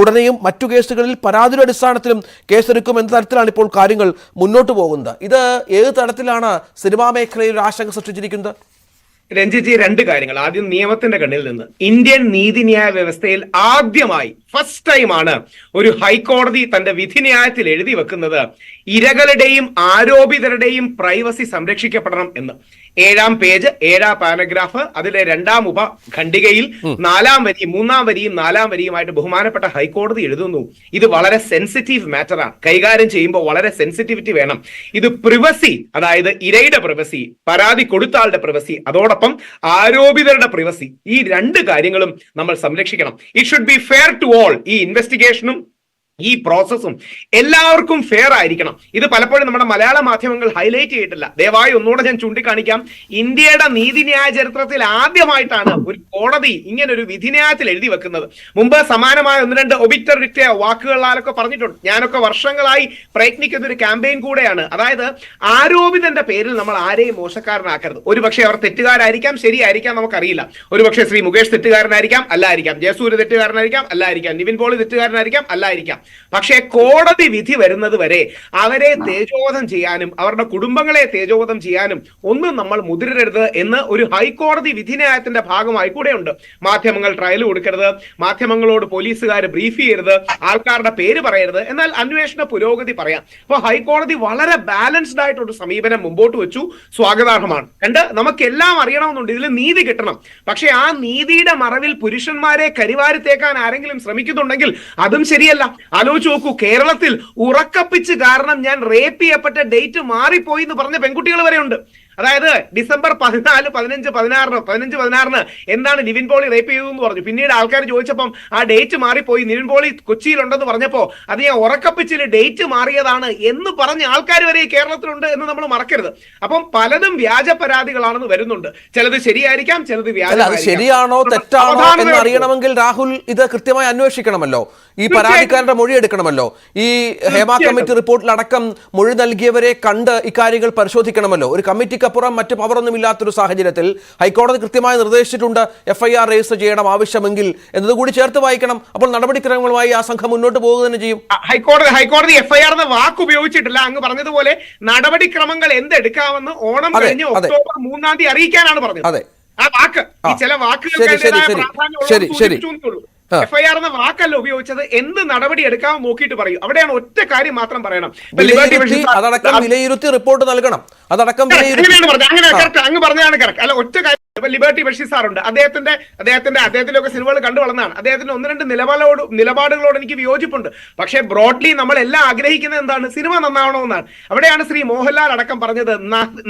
ഉടനെയും മറ്റു കേസുകളിൽ പരാതിയുടെ അടിസ്ഥാനത്തിലും കേസെടുക്കും എന്ന തരത്തിലാണ് ഇപ്പോൾ കാര്യങ്ങൾ മുന്നോട്ട് പോകുന്നത്. ഇത് ഏത് തരത്തിലാണ് സിനിമാ മേഖലയിൽ ഒരു ആശങ്ക സൃഷ്ടിച്ചിരിക്കുന്നത്? രഞ്ജിത്ത്, 2 കാര്യങ്ങൾ. ആദ്യം നിയമത്തിന്റെ കണ്ണിൽ നിന്ന് ഇന്ത്യൻ നീതിന്യായ വ്യവസ്ഥയിൽ ആദ്യമായി ഫസ്റ്റ് ടൈമാണ് ഒരു ഹൈക്കോടതി തന്റെ വിധിന്യായത്തിൽ എഴുതി വെക്കുന്നത് ഇരകളുടെയും ആരോപിതരുടെയും പ്രൈവസി സംരക്ഷിക്കപ്പെടണം എന്ന്. 7-ാം പേജ് 7-ാം പാരഗ്രാഫ് അതിലെ 2-ാം ഉപഖണ്ഡികയിൽ 4-ാം വരിയും 3-ാം വരിയും 4-ാം വരിയുമായിട്ട് ബഹുമാനപ്പെട്ട ഹൈക്കോടതി എഴുതുന്നു, ഇത് വളരെ സെൻസിറ്റീവ് മാറ്ററാണ്, കൈകാര്യം ചെയ്യുമ്പോൾ വളരെ സെൻസിറ്റിവിറ്റി വേണം. ഇത് പ്രിവസി, അതായത് ഇരയുടെ പ്രിവസി, പരാതി കൊടുത്ത ആളുടെ പ്രിവസി, അതോടൊപ്പം ആരോപിതരുടെ പ്രിവസി, ഈ 2 കാര്യങ്ങളും നമ്മൾ സംരക്ഷിക്കണം. It should be fair to all. ഈ ഇൻവെസ്റ്റിഗേഷനും ഈ പ്രോസസ്സും എല്ലാവർക്കും ഫെയർ ആയിരിക്കണം. ഇത് പലപ്പോഴും നമ്മുടെ മലയാള മാധ്യമങ്ങൾ ഹൈലൈറ്റ് ചെയ്തിട്ടില്ല. ദയവായി ഒന്നുകൂടെ ഞാൻ ചൂണ്ടിക്കാണിക്കാം. ഇന്ത്യയുടെ നീതിന്യായ ചരിത്രത്തിൽ ആദ്യമായിട്ടാണ് ഒരു കോടതി ഇങ്ങനെ ഒരു വിധിന്യായത്തിൽ എഴുതി വെക്കുന്നത്. മുമ്പ് സമാനമായ 1-2 ഒബിറ്ററിറ്റ വാക്കുകളിലൊക്കെ പറഞ്ഞിട്ടുണ്ട്. ഞാനൊക്കെ വർഷങ്ങളായി പ്രയത്നിക്കുന്ന ഒരു ക്യാമ്പയിൻ കൂടെയാണ്. അതായത് ആരോപിതന്റെ പേരിൽ നമ്മൾ ആരെയും മോശക്കാരനാക്കരുത്. ഒരുപക്ഷെ അവർ തെറ്റുകാരായിരിക്കാം, ശരിയായിരിക്കാം, നമുക്കറിയില്ല. ഒരുപക്ഷെ ശ്രീ മുകേഷ് തെറ്റുകാരനായിരിക്കാം, അല്ലായിരിക്കാം. ജയസൂര്യ തെറ്റുകാരനായിരിക്കാം, അല്ലായിരിക്കാം. നിവിൻ പോളി തെറ്റുകാരനായിരിക്കാം, അല്ലായിരിക്കാം. പക്ഷേ കോടതി വിധി വരുന്നത് വരെ അവരെ തേജോവധം ചെയ്യാനും അവരുടെ കുടുംബങ്ങളെ തേജോവധം ചെയ്യാനും ഒന്നും നമ്മൾ മുതിരരുത് എന്ന് ഒരു ഹൈക്കോടതി വിധിന്യായത്തിന്റെ ഭാഗമായി കൂടെയുണ്ട്. മാധ്യമങ്ങൾ ട്രയൽ കൊടുക്കരുത്, മാധ്യമങ്ങളോട് പോലീസുകാർ ബ്രീഫ് ചെയ്യരുത്, ആൾക്കാരുടെ പേര് പറയരുത്, എന്നാൽ അന്വേഷണ പുരോഗതി പറയാം. അപ്പൊ ഹൈക്കോടതി വളരെ ബാലൻസ്ഡ് ആയിട്ടൊരു സമീപനം മുമ്പോട്ട് വെച്ചു, സ്വാഗതാർഹമാണ്. 2, നമുക്കെല്ലാം അറിയണമെന്നുണ്ട്, ഇതിൽ നീതി കിട്ടണം. പക്ഷെ ആ നീതിയുടെ മറവിൽ പുരുഷന്മാരെ കരിവാരിത്തേക്കാൻ ആരെങ്കിലും ശ്രമിക്കുന്നുണ്ടെങ്കിൽ അതും ശരിയല്ല. ആലോചിച്ച് നോക്കൂ, കേരളത്തിൽ ഉറക്കപ്പിച്ച് കാരണം ഞാൻ റേപ്പ് ചെയ്യപ്പെട്ട ഡേറ്റ് മാറിപ്പോയി എന്ന് പറഞ്ഞ പെൺകുട്ടികൾ വരെ ഉണ്ട്. അതായത് ഡിസംബർ 14, 15, 16 എന്താണ് നിവിൻ പോളി റേപ്പ് ചെയ്തതെന്ന് പറഞ്ഞു. പിന്നീട് ആൾക്കാർ ചോദിച്ചപ്പം ആ ഡേറ്റ് മാറിപ്പോയി, നിവിൻ പോളി കൊച്ചിയിലുണ്ടെന്ന് പറഞ്ഞപ്പോ അത് ഞാൻ ഉറക്കപ്പിച്ചിൽ ഡേറ്റ് മാറിയതാണ് എന്ന് പറഞ്ഞ ആൾക്കാർ വരെ ഈ കേരളത്തിലുണ്ട് എന്ന് നമ്മൾ മറക്കരുത്. അപ്പം പലതും വ്യാജ പരാതികളാണെന്ന് വരുന്നുണ്ട്. ചിലത് ശരിയായിരിക്കാം, ചിലത് വ്യാജ. ശരിയാണോ തെറ്റാണോ എന്ന് അറിയണമെങ്കിൽ രാഹുൽ ഇത് കൃത്യമായി അന്വേഷിക്കണമല്ലോ. ഈ പരാതിക്കാരുടെ മൊഴി എടുക്കണമല്ലോ. ഈ ഹേമ കമ്മിറ്റി റിപ്പോർട്ടിലടക്കം മൊഴി നൽകിയവരെ കണ്ട് ഇക്കാര്യങ്ങൾ പരിശോധിക്കണമല്ലോ. ഒരു കമ്മിറ്റിക്കപ്പുറം മറ്റു പവറൊന്നും ഇല്ലാത്തൊരു സാഹചര്യത്തിൽ ഹൈക്കോടതി കൃത്യമായി നിർദ്ദേശിച്ചിട്ടുണ്ട് FIR രജിസ്റ്റർ ചെയ്യണം ആവശ്യമെങ്കിൽ എന്നതുകൂടി ചേർത്ത് വായിക്കണം. അപ്പോൾ നടപടിക്രമങ്ങളുമായി ആ സംഘം മുന്നോട്ട് പോകുക തന്നെ ചെയ്യും. ഹൈക്കോടതി FIR എന്ന വാക്ക് ഉപയോഗിച്ചിട്ടില്ല. അങ്ങ് പറഞ്ഞതുപോലെ നടപടിക്രമങ്ങൾ എന്തെടുക്കാമെന്ന് ഓണം കഴിഞ്ഞ് ഒക്ടോബർ 3-ാം തീയതി അറിയിക്കാനാണ് പറഞ്ഞത്. ആ വാക്ക് ഈ ചില വാക്കുകൾ FIR എന്ന വാക്കല്ല ഉപയോഗിച്ചത്. എന്ത് നടപടി എടുക്കാമെന്ന് നോക്കിയിട്ട് പറയും. അവിടെയാണ് ഒറ്റ കാര്യം മാത്രം പറയണം. അതടക്കം വിലയിരുത്തി റിപ്പോർട്ട് നൽകണം. അതടക്കം അങ്ങ് പറഞ്ഞതാണ് കറക്റ്റ്. അല്ല, ഒറ്റ കാര്യം. ലിബർട്ടി ബഷീർ സാറുണ്ട്. അദ്ദേഹത്തിലൊക്കെ സിനിമകൾ കണ്ടു വളർന്നതാണ്. അദ്ദേഹത്തിന്റെ 1-2 നിലപാടുകളോട് എനിക്ക് വിയോജിപ്പുണ്ട്. പക്ഷേ ബ്രോഡ്ലി നമ്മൾ എല്ലാം ആഗ്രഹിക്കുന്നത് എന്താണ്? സിനിമ നന്നാവണമെന്നാണ്. അവിടെയാണ് ശ്രീ മോഹൻലാൽ അടക്കം പറഞ്ഞത്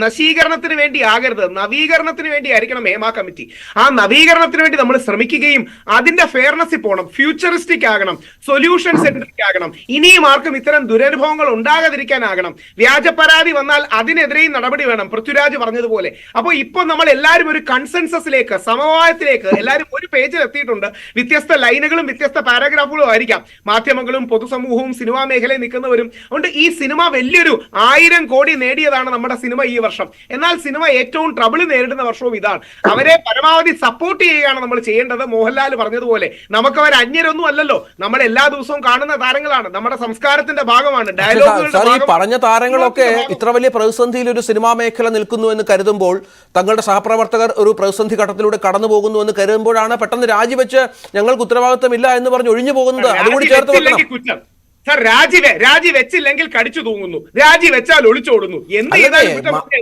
നശീകരണത്തിന് വേണ്ടി ആകരുത്, നവീകരണത്തിന് വേണ്ടി ആയിരിക്കണം ഹേമ കമ്മിറ്റി. ആ നവീകരണത്തിന് വേണ്ടി നമ്മൾ ശ്രമിക്കുകയും അതിന്റെ ഫെയർനെസ്സിൽ പോകണം, ഫ്യൂച്ചറിസ്റ്റിക് ആകണം, സൊല്യൂഷൻ സെൻട്രിക് ആകണം. ഇനിയും ആർക്കും ഇത്തരം ദുരനുഭവങ്ങൾ ഉണ്ടാകാതിരിക്കാനാകണം. വ്യാജ പരാതി വന്നാൽ അതിനെതിരെയും നടപടി വേണം, പൃഥ്വിരാജ് പറഞ്ഞതുപോലെ. അപ്പോൾ ഇപ്പോൾ നമ്മൾ എല്ലാവരും ഒരു കൺസെൻസസിലേക്ക്, സമവായത്തിലേക്ക് എല്ലാവരും ഒരു പേജിൽ എത്തിയിട്ടുണ്ട്. വ്യത്യസ്ത ലൈനുകളും വ്യത്യസ്ത പാരഗ്രാഫുകളും ആയിരിക്കാം. മാധ്യമങ്ങളും പൊതുസമൂഹവും സിനിമാ മേഖലയിൽ നിൽക്കുന്നവരും. അതുകൊണ്ട് ഈ സിനിമ വലിയൊരു 1000 കോടി നേടിയതാണ് നമ്മുടെ സിനിമ ഈ വർഷം. എന്നാൽ സിനിമ ഏറ്റവും ട്രബിൾ നേരിടുന്ന വർഷവും ഇതാണ്. അവരെ പരമാവധി സപ്പോർട്ട് ചെയ്യുകയാണ് നമ്മൾ ചെയ്യേണ്ടത്. മോഹൻലാൽ പറഞ്ഞതുപോലെ നമുക്ക് അവർ അന്യരൊന്നും അല്ലല്ലോ. നമ്മൾ എല്ലാ ദിവസവും കാണുന്ന താരങ്ങളാണ്, നമ്മുടെ സംസ്കാരത്തിന്റെ ഭാഗമാണ്. ഡയലോഗുകളുടെ പറഞ്ഞ താരങ്ങളൊക്കെ ഇത്ര വലിയ പ്രതിസന്ധിയിൽ ഒരു സിനിമാ മേഖല നിൽക്കുന്നു എന്ന് കരുതുമ്പോൾ, തങ്ങളുടെ സഹപ്രവർത്തകർ ഒരു പ്രതിസന്ധി ഘട്ടത്തിലൂടെ കടന്നു പോകുന്നു എന്ന് കരുതുമ്പോഴാണ് പെട്ടെന്ന് രാജിവെച്ച് ഞങ്ങൾക്ക് ഉത്തരവാദിത്തമില്ല എന്ന് പറഞ്ഞ് ഒഴിഞ്ഞു പോകുന്നത്. അതുകൂടി ചേർത്ത് വെക്കണം. സാർ, രാജിവെച്ചില്ലെങ്കിൽ കടിച്ചു തൂങ്ങുന്നു, രാജിവെച്ചാൽ ഒളിച്ചോടുന്നു.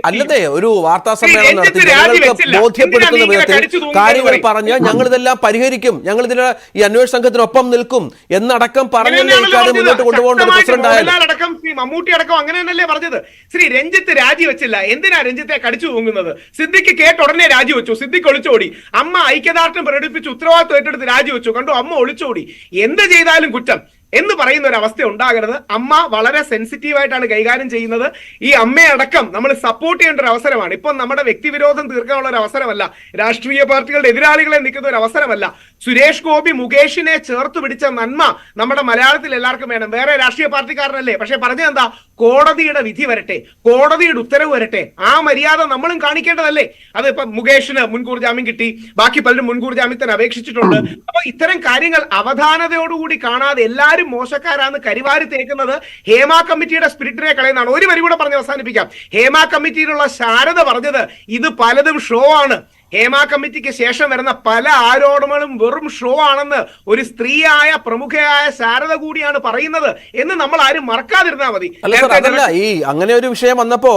അല്ലതേ, ഒരു വാർത്താ സമ്മേളനം നടത്തി ജനങ്ങൾക്ക് ബോധ്യപ്പെടുത്തുന്ന വിധത്തിൽ കാര്യങ്ങൾ പറഞ്ഞ് ഞങ്ങൾ ഇതെല്ലാം പരിഹരിക്കും, ഞങ്ങൾ ഇതിന് ഈ അന്വേഷണ സംഘത്തിനൊപ്പം നിൽക്കും എന്നടക്കം പറഞ്ഞല്ലേ ഇക്കാര്യം മുന്നോട്ട് കൊണ്ടുപോകേണ്ടത് പ്രസിഡന്റ് അടക്കം ശ്രീ മമ്മൂട്ടി അടക്കം അങ്ങനെ തന്നെയല്ലേ പറഞ്ഞത്. ശ്രീ രഞ്ജിത്ത് രാജിവെച്ചില്ല, എന്തിനാ രഞ്ജിത്തെ കടിച്ചു തൂങ്ങുന്നത്? സിദ്ദിഖ് കേട്ട് ഉടനെ രാജിവെച്ചു, സിദ്ദിഖ് ഒളിച്ചോടി. അമ്മ ഐക്യദാർഢ്യം പ്രകടിപ്പിച്ച് ഉത്തരവാദിത്വം ഏറ്റെടുത്ത് രാജിവെച്ചു, കണ്ടു അമ്മ ഒളിച്ചോടി. എന്ത് ചെയ്താലും കുറ്റം എന്ന് പറയുന്ന ഒരു അവസ്ഥ ഉണ്ടാകരുത്. അമ്മ വളരെ സെൻസിറ്റീവായിട്ടാണ് കൈകാര്യം ചെയ്യുന്നത്. ഈ അമ്മയടക്കം നമ്മൾ സപ്പോർട്ട് ചെയ്യേണ്ട ഒരു അവസരമാണ്. ഇപ്പം നമ്മുടെ വ്യക്തിവിരോധം തീർക്കാനുള്ള ഒരു അവസരമല്ല, രാഷ്ട്രീയ പാർട്ടികളുടെ എതിരാളികളെ നിൽക്കുന്ന ഒരു അവസരമല്ല. സുരേഷ് ഗോപി മുകേഷിനെ ചേർത്ത് പിടിച്ച നന്മ നമ്മുടെ മലയാളത്തിൽ എല്ലാവർക്കും വേണം. വേറെ രാഷ്ട്രീയ പാർട്ടിക്കാരനല്ലേ, പക്ഷെ പറഞ്ഞതെന്താ? കോടതിയുടെ വിധി വരട്ടെ, കോടതിയുടെ ഉത്തരവ് വരട്ടെ. ആ മര്യാദ നമ്മളും കാണിക്കേണ്ടതല്ലേ? അത് ഇപ്പൊ മുകേഷിന് മുൻകൂർ ജാമ്യം കിട്ടി, ബാക്കി പലരും മുൻകൂർ ജാമ്യത്തിന് അപേക്ഷിച്ചിട്ടുണ്ട്. അപ്പൊ ഇത്തരം കാര്യങ്ങൾ അവധാനതയോടുകൂടി കാണാതെ എല്ലാവരും മോശക്കാരാന്ന് കരിവാരി തേക്കുന്നത് ഹേമ കമ്മിറ്റിയുടെ സ്പിരിറ്റിനെ കളയുന്നതാണ്. ഒരു വരി കൂടെ പറഞ്ഞ് അവസാനിപ്പിക്കാം. ഹേമ കമ്മിറ്റിയിലുള്ള ശാരദ പറഞ്ഞത് ഇത് പലതും ഷോ ആണ്. ഹേമ കമ്മിറ്റിക്ക് ശേഷം വരുന്ന പല ആരോപണങ്ങളും വെറും ഷോ ആണെന്ന് ഒരു സ്ത്രീയായ പ്രമുഖയായ ശാരദ കൂടിയാണ് പറയുന്നത് എന്ന് നമ്മൾ ആരും മറക്കാതിരുന്നാൽ മതി. അതല്ല, ഈ അങ്ങനെ ഒരു വിഷയം വന്നപ്പോ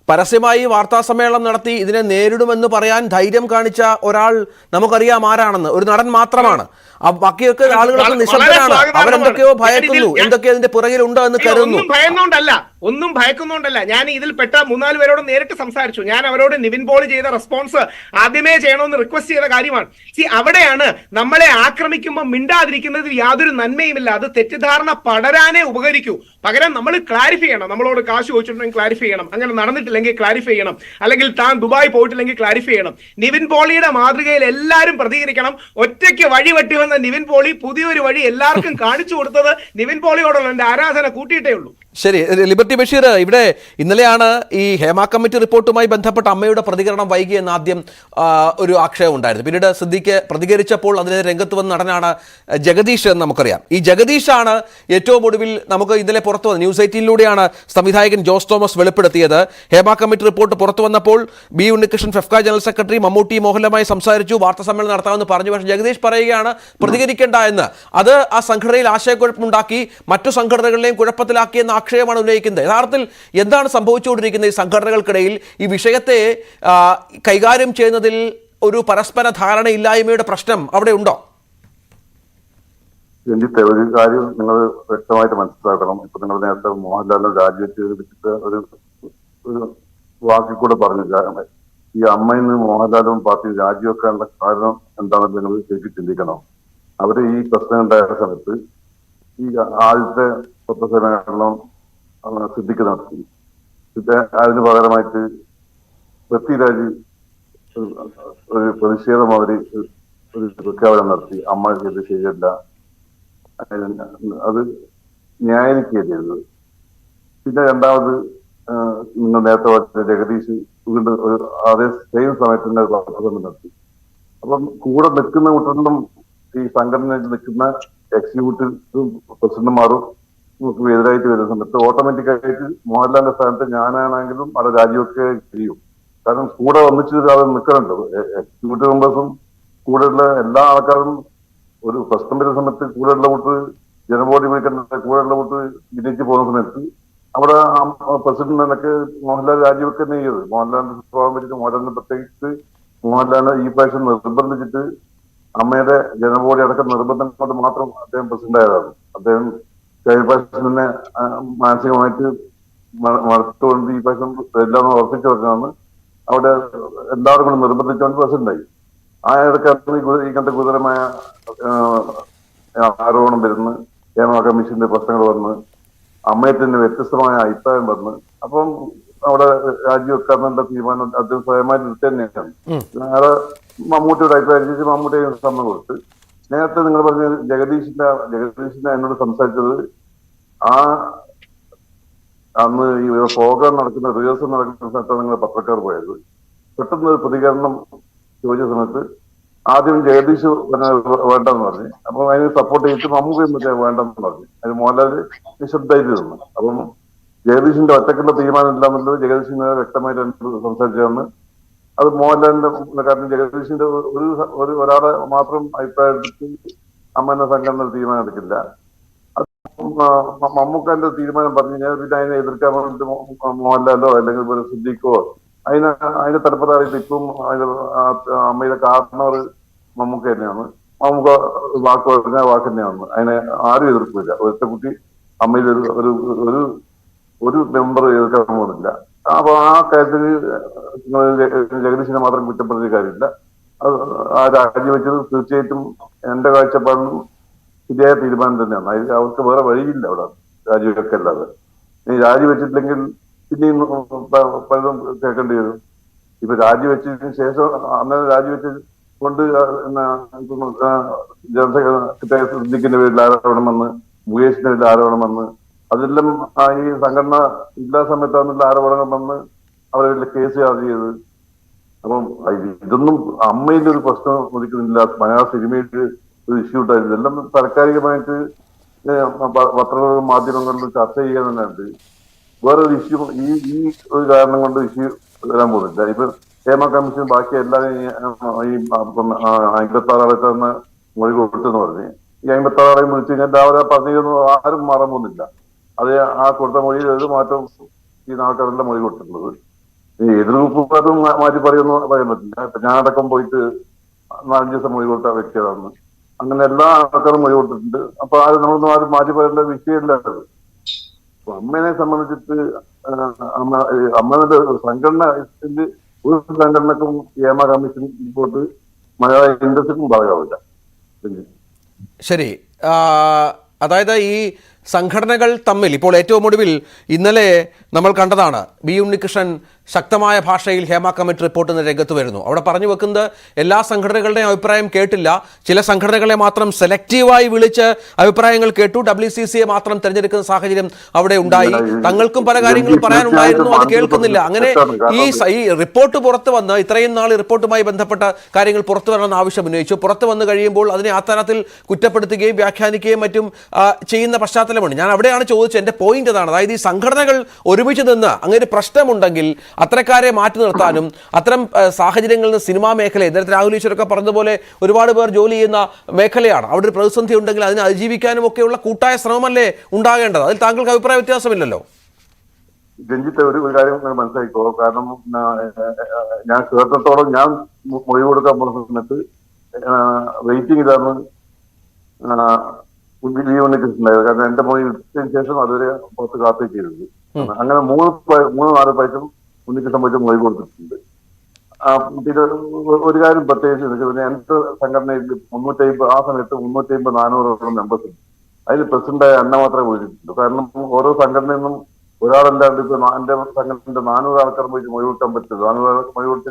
പരസ്യമായി വാർത്താ സമ്മേളനം നടത്തി ഇതിനെ നേരിടുമെന്ന് പറയാൻ ധൈര്യം കാണിച്ച ഒരാൾ നമുക്കറിയാം ആരാണെന്ന്. ഒരു നടൻ മാത്രമാണ്. ബാക്കിയൊക്കെ ആളുകളൊക്കെ നിശബ്ദരാണ്. അവരെന്തൊക്കെയോ ഭയക്കുന്നു, എന്തൊക്കെയോ അതിന്റെ പുറകിലുണ്ടോ എന്ന് കരുതുന്നു. ഒന്നും ഭയക്കുന്നുണ്ടല്ല. ഞാൻ ഇതിൽ പെട്ട 3-4 പേരോട് നേരിട്ട് സംസാരിച്ചു. ഞാൻ അവരോട് നിവിൻ പോളി ചെയ്ത റെസ്പോൺസ് ആദ്യമേ ചെയ്യണമെന്ന് റിക്വസ്റ്റ് ചെയ്ത കാര്യമാണ്. അവിടെയാണ് നമ്മളെ ആക്രമിക്കുമ്പോൾ മിണ്ടാതിരിക്കുന്നതിൽ യാതൊരു നന്മയുമില്ല. അത് തെറ്റിദ്ധാരണ പടരാനേ ഉപകരിക്കൂ. പകരം നമ്മൾ ക്ലാരിഫൈ ചെയ്യണം. നമ്മളോട് കാശ് ചോദിച്ചിട്ടുണ്ടെങ്കിൽ ക്ലാരിഫൈ ചെയ്യണം, അങ്ങനെ നടന്നിട്ടില്ലെങ്കിൽ ക്ലാരിഫൈ ചെയ്യണം, അല്ലെങ്കിൽ താൻ ദുബായ് പോയിട്ടില്ലെങ്കിൽ ക്ലാരിഫൈ ചെയ്യണം. നിവിൻ പോളിയുടെ മാതൃകയിൽ എല്ലാവരും പ്രതികരിക്കണം. ഒറ്റയ്ക്ക് വഴി വെട്ടി വന്ന നിവിൻ പോളി പുതിയൊരു വഴി എല്ലാവർക്കും കാണിച്ചു കൊടുത്തത് നിവിൻ പോളിയോടുള്ള എന്റെ ആരാധന കൂട്ടിയിട്ടേ ഉള്ളൂ. ശരി, ലിബർട്ടി ബഷീർ, ഇവിടെ ഇന്നലെയാണ് ഈ ഹേമ കമ്മിറ്റി റിപ്പോർട്ടുമായി ബന്ധപ്പെട്ട അമ്മയുടെ പ്രതികരണം വൈകിയെന്ന് ആദ്യം ഒരു ആക്ഷേപം ഉണ്ടായിരുന്നു. പിന്നീട് സിദ്ദിഖ് പ്രതികരിച്ചപ്പോൾ അതിനെ രംഗത്ത് വന്ന നടനാണ് ജഗദീഷ് എന്ന് നമുക്കറിയാം. ഈ ജഗദീഷാണ് ഏറ്റവും ഒടുവിൽ നമുക്ക് ഇന്നലെ പുറത്തു വന്നത്. ന്യൂസ് 18-ലൂടെയാണ് സംവിധായകൻ ജോസ് തോമസ് വെളിപ്പെടുത്തിയത്. ഹേമ കമ്മിറ്റി റിപ്പോർട്ട് പുറത്തു വന്നപ്പോൾ B Unnikrishnan FEFKA general secretary Mammootty മോഹൻലാലുമായി സംസാരിച്ചു, വാർത്താ സമ്മേളനം നടത്താമെന്ന് പറഞ്ഞു. പക്ഷേ ജഗദീഷ് പറയുകയാണ് പ്രതികരിക്കേണ്ട എന്ന്. അത് ആ സംഘടനയിൽ ആശയക്കുഴപ്പമുണ്ടാക്കി, മറ്റു സംഘടനകളെയും കുഴപ്പത്തിലാക്കിയെന്ന ആക്ഷേപമാണ് ഉന്നയിക്കുന്നത്. യഥാർത്ഥത്തിൽ എന്താണ് സംഭവിച്ചുകൊണ്ടിരിക്കുന്നത് ഈ സംഘടനകൾക്കിടയിൽ? ഈ വിഷയത്തെ കൈകാര്യം ചെയ്യുന്നതിൽ ഒരു പരസ്പര ധാരണയില്ലായ്മയുടെ പ്രശ്നം അവിടെ ഉണ്ടോ? രഞ്ജിത്തെ, ഒരു കാര്യം നിങ്ങൾ വ്യക്തമായിട്ട് മനസ്സിലാക്കണം. ഇപ്പൊ നിങ്ങൾ നേരത്തെ മോഹൻലാലിനെ രാജിവെച്ച് ഒരു വാക്കിൽ കൂടെ പറഞ്ഞു. കാരണം ഈ അമ്മയിൽ നിന്ന് മോഹൻലാലും പാർട്ടി രാജിവെക്കാനുള്ള കാരണം എന്താണെന്ന് നിങ്ങൾ ശരിക്കും ചിന്തിക്കണം. അവര് ഈ പ്രശ്നം ഉണ്ടായ സമയത്ത് ഈ ആദ്യത്തെ പത്രസമ്മേളനം സിദ്ദിഖ് നടത്തി. അതിന് പകരമായിട്ട് പൃഥ്വിരാജ് ഒരു പ്രതിഷേധ മാതിരി ഒരു പ്രഖ്യാപനം നടത്തി. അമ്മ ചെയ്ത് ശരിയല്ല, അത് ന്യായീകരിക്കുകയാണ് ചെയ്തത്. പിന്നെ രണ്ടാമത് നിങ്ങൾ നേരത്തെ പറഞ്ഞ ജഗദീഷ് വീണ്ടും ഒരു അതേ സെയിം സമയത്ത് തന്നെ പത്രസമ്മേളനം നടത്തി. അപ്പം കൂടെ നിൽക്കുന്ന കൂട്ടറിലും ഈ സംഘടനയിൽ നിൽക്കുന്ന എക്സിക്യൂട്ടീവ് പ്രസിഡന്റുമാരും എതിരായിട്ട് വരുന്ന സമയത്ത് ഓട്ടോമാറ്റിക്കായിട്ട് മോഹൻലാലിന്റെ സ്ഥാനത്ത് ഞാനാണെങ്കിലും അവിടെ രാജിവെക്കുക ചെയ്യും. കാരണം കൂടെ ഒന്നിച്ച് അത് നിൽക്കണുണ്ട്. എക്സിക്യൂട്ടീവ് മെമ്പേഴ്സും കൂടെയുള്ള എല്ലാ ആൾക്കാരും ഒരു പ്രശ്നം വരുന്ന സമയത്ത് കൂടെയുള്ള കൂട്ട് ജനബോഡി വിളിക്കേണ്ട കൂടെയുള്ള കൂട്ട് വിജയിച്ച് പോകുന്ന സമയത്ത് അവിടെ പ്രസിഡന്റ് എന്നൊക്കെ മോഹൻലാൽ രാജിവെക്കുക തന്നെ ചെയ്തത്. മോഹൻലാലിന്റെ സ്വഭാവം വെച്ചിട്ട് മോഹൻലാലിനെ പ്രത്യേകിച്ച് മോഹൻലാലിനെ ഈ പ്രാവശ്യം നിർബന്ധിച്ചിട്ട് അമ്മയുടെ ജനബോഡി അടക്കം നിർബന്ധം കൊണ്ട് മാത്രം അദ്ദേഹം പ്രസിഡന്റ് ആയതാണ്. അദ്ദേഹം കഴിഞ്ഞ പ്രാവശ്യം തന്നെ മാനസികമായിട്ട് മറുത്തുകൊണ്ട് ഈ പ്രാവശ്യം എല്ലാം ഉറപ്പിച്ചു പറഞ്ഞാണ് അവിടെ എല്ലാവരും കൂടെ നിർബന്ധിച്ചുകൊണ്ട് പ്രസിഡന്റായി. ആ ഇടയ്ക്കാണ് ഇങ്ങനത്തെ ഗുരുതരമായ ആരോപണം വരുന്നു, ഹേമ കമ്മീഷന്റെ പ്രശ്നങ്ങൾ വന്ന് അമ്മയെ തന്നെ വ്യത്യസ്തമായ അഭിപ്രായം വന്ന് അപ്പം അവിടെ രാജിവെക്കാന്നുള്ള തീരുമാനം അദ്ദേഹം സ്വയമായിട്ട് എടുത്തു തന്നെയാണ്. അയാളെ മമ്മൂട്ടിയുടെ അഭിപ്രായം അനുസരിച്ച് മമ്മൂട്ടിയെ സമ്മതം കൊടുത്ത്. നേരത്തെ നിങ്ങൾ പറഞ്ഞ ജഗദീഷിന്റെ എന്നോട് സംസാരിച്ചത് അന്ന് ഈ പ്രോഗ്രാം നടക്കുന്ന റിഹേഴ്സൽ നടക്കുന്ന സ്ഥലത്താണ് നിങ്ങൾ പത്രക്കാർ പോയത്. പെട്ടെന്ന് പ്രതികരണം ചോദിച്ച സമയത്ത് ആദ്യം ജഗദീഷ് വേണ്ടെന്ന് പറഞ്ഞു. അപ്പം അതിന് സപ്പോർട്ട് ചെയ്തിട്ട് മമ്മൂക്കയും വേണ്ടെന്ന് പറഞ്ഞു. അതിന് മോഹൻലാൽ നിശബ്ദമായിട്ട് തന്നു. അപ്പം ജഗദീഷിന്റെ ഒറ്റക്കുള്ള തീരുമാനം ഇല്ല എന്നുള്ളത് ജഗദീഷിന് വ്യക്തമായിട്ട് സംസാരിച്ചാണ്. അത് മോഹൻലാലിന്റെ കാരണം ജഗദീഷിന്റെ ഒരാളെ മാത്രം അഭിപ്രായം എടുത്ത് അമ്മന്റെ സംഘടന തീരുമാനം എടുക്കില്ല. അത് മമ്മൂക്കാന്റെ തീരുമാനം പറഞ്ഞു കഴിഞ്ഞാൽ പിന്നെ അതിനെ എതിർക്കാൻ വേണ്ടിട്ട് മോഹൻലാലോ അല്ലെങ്കിൽ സിദ്ദിഖോ അതിന്റെ തലപ്പത്തായിട്ട് ഇപ്പം അമ്മയുടെ കാരണവർ മമ്മൂക്ക തന്നെയാണ്. മമ്മൂക്ക വാക്ക് പറഞ്ഞാൽ വാക്ക് തന്നെയാണ്. അതിനെ ആരും എതിർക്കില്ല. ഒറ്റ കുട്ടി അമ്മയിൽ ഒരു മെമ്പർ എതിർക്കാൻ പോകുന്നില്ല. അപ്പൊ ആ കാര്യത്തിൽ ജഗദീഷിനെ മാത്രം കുറ്റപ്പെടുത്തിയ കാര്യമില്ല. അത് ആ രാജിവെച്ചത് തീർച്ചയായിട്ടും എന്റെ കാഴ്ചപ്പാടിലും ശരിയായ തീരുമാനം തന്നെയാണ്. അവർക്ക് വേറെ വഴിയില്ല അവിടെ രാജിവെക്കല്ലാതെ. ഇനി രാജിവെച്ചിട്ടില്ലെങ്കിൽ പിന്നെയും പലതും കേൾക്കേണ്ടി വരും. ഇപ്പൊ രാജിവെച്ചതിന് ശേഷം അന്നേരം രാജിവെച്ച് കൊണ്ട് ജനസംഘടന സിദ്ദിഖിന്റെ പേരിൽ ആരോപണം വന്ന്, മുകേഷിന്റെ പേരിൽ ആരോപണം വന്ന്, അതെല്ലാം ഈ സംഘടന ഇല്ലാ സമയത്താണെന്നുള്ള ആരോപണങ്ങൾ വന്ന് അവരെ കേസ് ചാർജ് ചെയ്ത്. അപ്പം ഇതൊന്നും അമ്മയിൽ ഒരു പ്രശ്നം ഒതുക്കുന്നില്ല. മലയാള സിനിമയിൽ ഒരു ഇഷ്യൂ ഉണ്ടായിരുന്നു. ഇതെല്ലാം താൽക്കാലികമായിട്ട് പത്രങ്ങളിലും മാധ്യമങ്ങളിലും ചർച്ച ചെയ്യാൻ തന്നെയുണ്ട്. വേറൊരു ഇഷ്യൂ ഈ ഒരു കാരണം കൊണ്ട് ഇഷ്യൂ വരാൻ പോകുന്നില്ല. ഇപ്പൊ ഹേമ കമ്മീഷൻ ബാക്കി എല്ലാവരും ഈ 56 ആളെ തന്നെ മൊഴി കൊടുത്തെന്ന് പറഞ്ഞ് ഈ 56 ആളെയും വിളിച്ചു കഴിഞ്ഞാൽ രാവിലെ പറഞ്ഞൊന്നും ആരും മാറാൻ പോകുന്നില്ല. അത് ആ കൊടുത്ത മൊഴിയിൽ ഒരു മാറ്റം ഈ നാട്ടുകാരെല്ലാം മൊഴി കൊടുത്തിട്ടുള്ളത്. ഈ എതിർ ഗ്രൂപ്പുകാരും മാറ്റി പറയുമെന്ന് പറയാൻ പറ്റില്ല. ഞാനടക്കം പോയിട്ട് 4 ദിവസം മൊഴി കൊടുത്ത വ്യക്തികളാണ്. അങ്ങനെ എല്ലാ ആൾക്കാരും മൊഴി കൊടുത്തിട്ടുണ്ട്. അപ്പൊ നമ്മളൊന്നും ആരും മാറ്റി പറയേണ്ട വിഷയമില്ല. അപ്പൊ അമ്മേനെ സംബന്ധിച്ചിട്ട് അമ്മയുടെ സംഘടനയിൽ ഒരു സംഘടനക്കും ഹേമ കമ്മീഷൻ റിപ്പോർട്ട് മലയാള ഇൻഡസ്ട്രിക്കും ബാധകമാവില്ല. ശരി. അതായത് ഈ സംഘടനകൾ തമ്മിൽ ഇപ്പോൾ ഏറ്റവും ഒടുവിൽ ഇന്നലെ നമ്മൾ കണ്ടതാണ് ബി ഉണ്ണികൃഷ്ണൻ ശക്തമായ ഭാഷയിൽ ഹേമ കമ്മിറ്റി റിപ്പോർട്ട് രംഗത്ത് വരുന്നു. അവിടെ പറഞ്ഞു വെക്കുന്നത് എല്ലാ സംഘടനകളുടെയും അഭിപ്രായം കേട്ടില്ല, ചില സംഘടനകളെ മാത്രം സെലക്റ്റീവായി വിളിച്ച് അഭിപ്രായങ്ങൾ കേട്ടു, WCCയെ മാത്രം തിരഞ്ഞെടുക്കുന്ന സാഹചര്യം അവിടെ ഉണ്ടായി, തങ്ങൾക്കും പല കാര്യങ്ങളും പറയാനുണ്ടായിരുന്നു, അത് കേൾക്കുന്നില്ല. അങ്ങനെ ഈ റിപ്പോർട്ട് പുറത്തു വന്ന് ഇത്രയും നാൾ റിപ്പോർട്ടുമായി ബന്ധപ്പെട്ട കാര്യങ്ങൾ പുറത്തു വരണമെന്ന് ആവശ്യം ഉന്നയിച്ചു. പുറത്തു വന്നു കഴിയുമ്പോൾ അതിനെ ആ തരത്തിൽ കുറ്റപ്പെടുത്തുകയും വ്യാഖ്യാനിക്കുകയും മറ്റും ചെയ്യുന്ന പശ്ചാത്തലമുണ്ട്. ഞാൻ അവിടെയാണ് ചോദിച്ചത്. എൻ്റെ പോയിന്റ് അതാണ്. അതായത് ഈ സംഘടനകൾ ഒരുമിച്ച് നിന്ന് അങ്ങനെ പ്രശ്നമുണ്ടെങ്കിൽ അത്തരക്കാരെ മാറ്റി നിർത്താനും അത്തരം സാഹചര്യങ്ങളിൽ നിന്ന് സിനിമാ മേഖല നേരത്തെ രാഹുൽ ഈശ്വരൊക്കെ പറഞ്ഞതുപോലെ ഒരുപാട് പേർ ജോലി ചെയ്യുന്ന മേഖലയാണ്. അവിടെ ഒരു പ്രതിസന്ധി ഉണ്ടെങ്കിൽ അതിനെ അതിജീവിക്കാനും ഒക്കെയുള്ള കൂട്ടായ ശ്രമമല്ലേ ഉണ്ടാകേണ്ടത്. അതിൽ താങ്കൾക്ക് അഭിപ്രായ വ്യത്യാസമില്ലല്ലോ. രഞ്ജിത്ത് ഒരു കാര്യം മനസ്സിലാക്കിക്കോ. കാരണം ഞാൻ കേട്ടിടത്തോളം ഞാൻ മൊഴി കൊടുക്കാൻ പോകുന്ന സമയത്ത് വെയിറ്റിംഗ് ഇതാണ് ഉണ്ടായത്. കാരണം എന്റെ മൊഴി എടുത്തതിന് ശേഷം അതുവരെ പുറത്ത് കാത്തുവെച്ചിരുന്നത്. അങ്ങനെ 3-4 പ്രാവശ്യം ഉണ്ണിക്ക് സംബന്ധിച്ച് മൊഴി കൊടുത്തിട്ടുണ്ട്. പിന്നെ ഒരു കാര്യം പ്രത്യേകിച്ച് പിന്നെ എന്റെ സംഘടനയിൽ 350 ആ സമയത്ത് 350-400 മെമ്പേഴ്സ് ഉണ്ട്. അതിൽ പ്രസിഡന്റായ അന്ന മാത്രമേ വിളിച്ചിട്ടുള്ളൂ. കാരണം ഓരോ സംഘടനയിൽ നിന്നും ഒരാളല്ലാണ്ട് ഇപ്പൊ എന്റെ സംഘടനയുടെ 400 ആൾക്കാർ പോയിട്ട് മൊഴി കൊടുക്കാൻ പറ്റുള്ളൂ. 400 മൊഴി കൊടുത്തു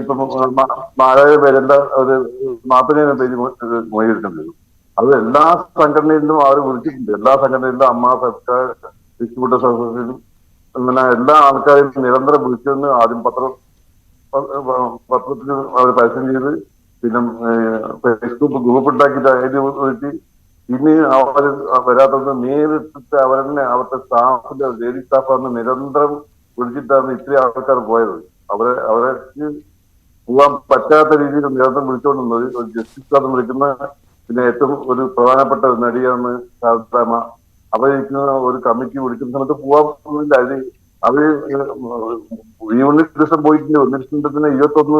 ഇപ്പം 4000 പേരെന്റെ ഒരു 40,000 പേര് മൊഴി എടുക്കേണ്ടി വരും. അത് എല്ലാ സംഘടനയിലും അവർ വിളിച്ചിട്ടുണ്ട്. എല്ലാ സംഘടനയിലും അമ്മ സർക്കാർ ഡിസ്ട്രിബ്യൂട്ടേഴ്സ് അസോസിയേഷൻ അങ്ങനെ എല്ലാ ആൾക്കാരെയും നിരന്തരം വിളിച്ചെന്ന് ആദ്യം പത്രത്തിൽ അവർ പരസ്യം ചെയ്ത്, പിന്നെ ഫേസ്ബുക്ക് ഗ്രൂപ്പ് ഉണ്ടാക്കിയിട്ട് അതിൽ വിളിച്ച്, പിന്നെ അവർ വരാത്തത് നേരിട്ടിട്ട് അവരെന്നെ അവിടുത്തെ സ്റ്റാഫിന്റെ ലേഡി സ്റ്റാഫാണ് നിരന്തരം വിളിച്ചിട്ടാണ് ഇത്രയും ആൾക്കാർ പോയത്. അവരെ പോകാൻ പറ്റാത്ത രീതിയിൽ നിരന്തരം വിളിച്ചുകൊണ്ടിരുന്നത്. ഒരു ജസ്റ്റിസ് എന്ന് വിളിക്കുന്ന പിന്നെ ഏറ്റവും ഒരു പ്രധാനപ്പെട്ട നടിയാണ് ശാരദാമ്മ. അവരിക്കുന്ന ഒരു കമ്മിറ്റി വിളിക്കുന്ന സമയത്ത് പോകാൻ പോകുന്നില്ല. അവര് യൂണിറ്റ് ദിവസം പോയിട്ടുണ്ട്. 1,21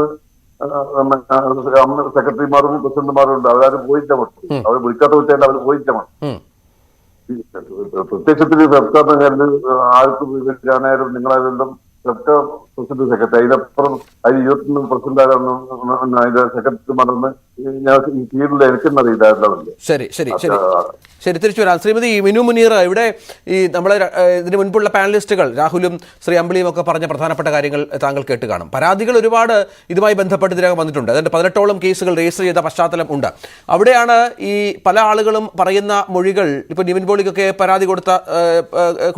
സെക്രട്ടറിമാരും പ്രസിഡന്റുമാരും ഉണ്ട്. അവരാരും പോയില്ല മറ്റും. അവർ വിളിക്കാത്ത വിട്ടാൽ അവർ പോയില്ല മറ്റും. പ്രത്യക്ഷത്തിൽ സർക്കാർ ആർക്കും ഞാനായാലും നിങ്ങളായാലും സർക്കാർ പ്രസിഡന്റ് സെക്രട്ടറി, അതിനപ്പുറം അതിൽ 21 പ്രസിഡന്റ് ആരാണ് അതിന്റെ സെക്രട്ടറിമാരെന്ന് ഞാൻ ഈ ഫീൽഡിൽ എനിക്കെന്നറിയില്ലായിരുന്നവല്ലേ. ശരി ശരി ശരി ശരി തിരിച്ചു വരാം. ശ്രീമതി മിനു മുനീർ, ഇവിടെ ഈ നമ്മളെ ഇതിന് മുൻപുള്ള പാനലിസ്റ്റുകൾ രാഹുലും ശ്രീ അമ്പിളിയും ഒക്കെ പറഞ്ഞ പ്രധാനപ്പെട്ട കാര്യങ്ങൾ താങ്കൾ കേട്ട് കാണും. പരാതികൾ ഒരുപാട് ഇതുമായി ബന്ധപ്പെട്ട് ഇതിനകം വന്നിട്ടുണ്ട്. അതുകൊണ്ട് 18ഓളം കേസുകൾ രജിസ്റ്റർ ചെയ്ത പശ്ചാത്തലം ഉണ്ട്. അവിടെയാണ് ഈ പല ആളുകളും പറയുന്ന മൊഴികൾ, ഇപ്പോൾ നിവിൻ പോളിക്കൊക്കെ പരാതി കൊടുത്ത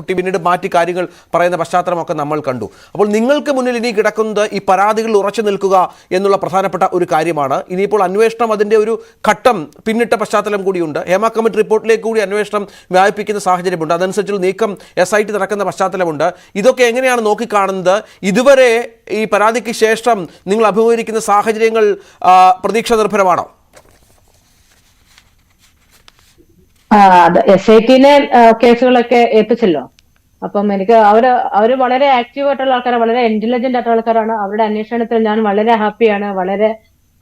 കുട്ടി പിന്നീട് മാറ്റി കാര്യങ്ങൾ പറയുന്ന പശ്ചാത്തലമൊക്കെ നമ്മൾ കണ്ടു. അപ്പോൾ നിങ്ങൾക്ക് മുന്നിൽ ഇനി കിടക്കുന്നത് ഈ പരാതികളിൽ ഉറച്ചു നിൽക്കുക എന്നുള്ള പ്രധാനപ്പെട്ട ഒരു കാര്യമാണ്. ഇനിയിപ്പോൾ അന്വേഷണം അതിൻ്റെ ഒരു ഘട്ടം പിന്നിട്ട പശ്ചാത്തലം കൂടിയുണ്ട്. ഹേമ കമ്മിറ്റി റിപ്പോർട്ടിലേക്ക് കൂടി അന്വേഷണം വ്യാപിപ്പിക്കുന്ന സാഹചര്യമുണ്ട്. അതനുസരിച്ചുള്ള നീക്കം SIT നടക്കുന്ന പശ്ചാത്തലമുണ്ട്. ഇതൊക്കെ എങ്ങനെയാണ് നോക്കിക്കാണുന്നത്? ഇതുവരെ ഈ പരാതിക്ക് ശേഷം നിങ്ങൾ അഭിമുഖീകരിക്കുന്ന സാഹചര്യങ്ങൾ പ്രതീക്ഷ നിർഭരമാണോ? SIT-നെ കേസുകളൊക്കെ ഏൽപ്പിച്ചല്ലോ. അപ്പം എനിക്ക് അവര് വളരെ ആക്റ്റീവ് ആയിട്ടുള്ള ആൾക്കാരാണ്, വളരെ ഇന്റലിജന്റ് ആയിട്ടുള്ള ആൾക്കാരാണ്. അവരുടെ അന്വേഷണത്തിൽ ഞാൻ വളരെ ഹാപ്പിയാണ്.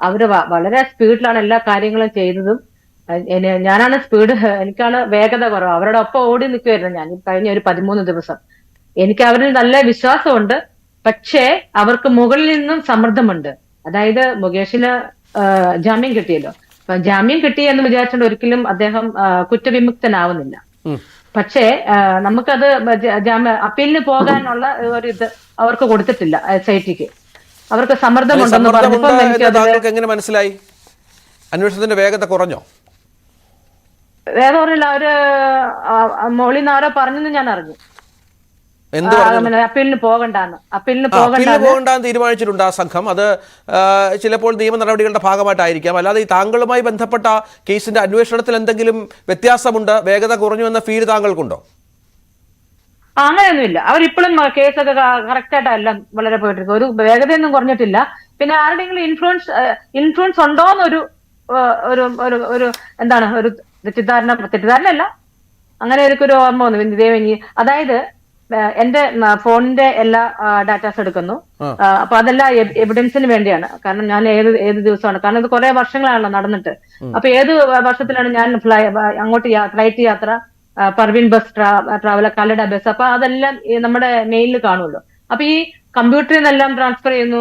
അവര് വളരെ സ്പീഡിലാണ് എല്ലാ കാര്യങ്ങളും ചെയ്തതും. ഞാനാണ് സ്പീഡ്, എനിക്കാണ് വേഗത കുറവ്. അവരുടെ ഒപ്പം ഓടി നിൽക്കുമായിരുന്നു ഞാൻ കഴിഞ്ഞ ഒരു 13 ദിവസം. എനിക്ക് അവരിൽ നല്ല വിശ്വാസമുണ്ട്. പക്ഷേ അവർക്ക് മുകളിൽ നിന്നും സമ്മർദ്ദമുണ്ട്. അതായത് മുകേഷിന് ജാമ്യം കിട്ടിയല്ലോ. അപ്പൊ ജാമ്യം കിട്ടി എന്ന് വിചാരിച്ചുകൊണ്ട് ഒരിക്കലും അദ്ദേഹം കുറ്റവിമുക്തനാവുന്നില്ല. പക്ഷേ നമുക്കത് അപ്പീലിന് പോകാനുള്ള ഒരു ഇത് അവർക്ക് കൊടുത്തിട്ടില്ല. SIT-ക്ക് അവർക്ക് സമ്മർദ്ദമുണ്ടെന്ന് പറഞ്ഞപ്പോൾ എനിക്ക് എങ്ങനെ മനസ്സിലായി? അന്വേഷണത്തിന്റെ വേഗത കുറഞ്ഞോ? വേഗം പറഞ്ഞില്ല. അവര് മോളിന്ന് ആരോ പറഞ്ഞെന്ന് ഞാൻ അറിഞ്ഞു. അപ്പീലിന് പോകണ്ടെന്ന് തീരുമാനിച്ചിട്ടുണ്ട് ആ സംഘം. അത് ചിലപ്പോൾ നിയമ നടപടികളുടെ ഭാഗമായിട്ടായിരിക്കാം. അല്ലാതെ ഈ താങ്കളുമായി ബന്ധപ്പെട്ട കേസിന്റെ അന്വേഷണത്തിൽ എന്തെങ്കിലും വ്യത്യാസമുണ്ട്, വേഗത കുറഞ്ഞു എന്ന ഫീൽ താങ്കൾക്കുണ്ടോ? അങ്ങനെയൊന്നുമില്ല. അവരിപ്പോഴും കേസൊക്കെ കറക്റ്റായിട്ടല്ല വളരെ പോയിട്ടിരിക്കും. ഒരു വേഗതയൊന്നും കുറഞ്ഞിട്ടില്ല. പിന്നെ ആരുടെയെങ്കിലും ഇൻഫ്ലുവൻസ് ഉണ്ടോന്നൊരു ഒരു എന്താണ് ഒരു തെറ്റിദ്ധാരണയല്ല, അങ്ങനെ എനിക്കൊരു ഓർമ്മ വന്നു. ദേവനി, അതായത് എന്റെ ഫോണിന്റെ എല്ലാ ഡാറ്റാസ് എടുക്കുന്നു. അപ്പൊ അതെല്ലാം എവിഡൻസിന് വേണ്ടിയാണ്. കാരണം ഞാൻ ഏത് ദിവസമാണ്, കാരണം ഇത് കുറെ വർഷങ്ങളാണല്ലോ നടന്നിട്ട്. അപ്പൊ ഏത് വർഷത്തിലാണ് ഞാൻ അങ്ങോട്ട് ഫ്ലൈറ്റ് യാത്ര, Parveen bus traveller, Kallada bus, അപ്പൊ അതെല്ലാം നമ്മുടെ മെയിലിൽ കാണുമല്ലോ. അപ്പൊ ഈ കമ്പ്യൂട്ടറിൽ നിന്നെല്ലാം ട്രാൻസ്ഫർ ചെയ്യുന്നു,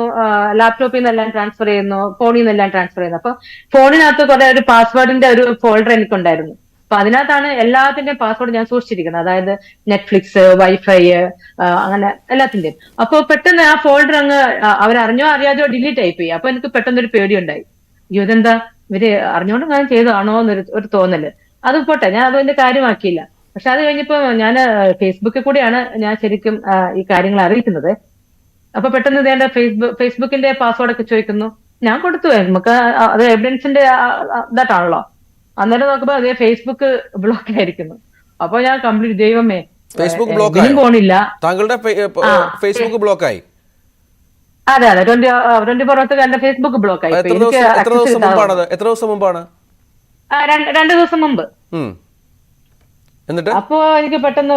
ലാപ്ടോപ്പിൽ നിന്നെല്ലാം ട്രാൻസ്ഫർ ചെയ്യുന്നു, ഫോണിൽ നിന്നെല്ലാം ട്രാൻസ്ഫർ ചെയ്യുന്നു. അപ്പൊ ഫോണിനകത്ത് കുറെ ഒരു പാസ്വേഡിന്റെ ഒരു ഫോൾഡർ എനിക്കുണ്ടായിരുന്നു. അപ്പൊ അതിനകത്താണ് എല്ലാത്തിന്റെയും പാസ്വേഡ് ഞാൻ സൂക്ഷിച്ചിരിക്കുന്നത്. അതായത് നെറ്റ്ഫ്ലിക്സ്, വൈഫൈ, അങ്ങനെ എല്ലാത്തിന്റെയും. അപ്പൊ പെട്ടെന്ന് ആ ഫോൾഡർ അങ്ങ് അവരറിഞ്ഞോ അറിയാതെയോ ഡിലീറ്റ് ആയിപ്പോയി. അപ്പൊ എനിക്ക് പെട്ടെന്നൊരു പേടിയുണ്ടായി. ഇതെന്താ ഇവര് അറിഞ്ഞോണ്ട് ഞാൻ ചെയ്തതാണോ എന്നൊരു തോന്നല്. അത് പോട്ടെ, ഞാൻ അതിന്റെ കാര്യമാക്കിയില്ല. പക്ഷെ അത് കഴിഞ്ഞപ്പോ ഞാൻ ഫേസ്ബുക്കിൽ കൂടിയാണ് ഞാൻ ശരിക്കും ഈ കാര്യങ്ങൾ അറിയിക്കുന്നത്. അപ്പൊ പെട്ടെന്ന് ഇതേണ്ട ഫേസ്ബുക്കിന്റെ പാസ്വേഡ് ഒക്കെ ചോദിക്കുന്നു. ഞാൻ കൊടുത്തു. നമുക്ക് അത് എവിഡൻസിന്റെ ഇതായിട്ടാണല്ലോ. അന്നേരം നോക്കുമ്പോ അതേ ഫേസ്ബുക്ക് ബ്ലോക്ക് ആയിരിക്കുന്നു. അപ്പൊ ഞാൻ കംപ്ലീറ്റ് ദൈവമേ, ഫേസ്ബുക്ക് ബ്ലോക്ക് പോണില്ല. താങ്കളുടെ ഫേസ്ബുക്ക് ബ്ലോക്ക് ആയി? അതെ 24 എന്റെ ഫേസ്ബുക്ക് ബ്ലോക്ക് ആയി. എത്ര ദിവസം മുമ്പാണ്? 2 ദിവസം മുമ്പ്. എന്നിട്ട് അപ്പോ എനിക്ക് പെട്ടെന്ന്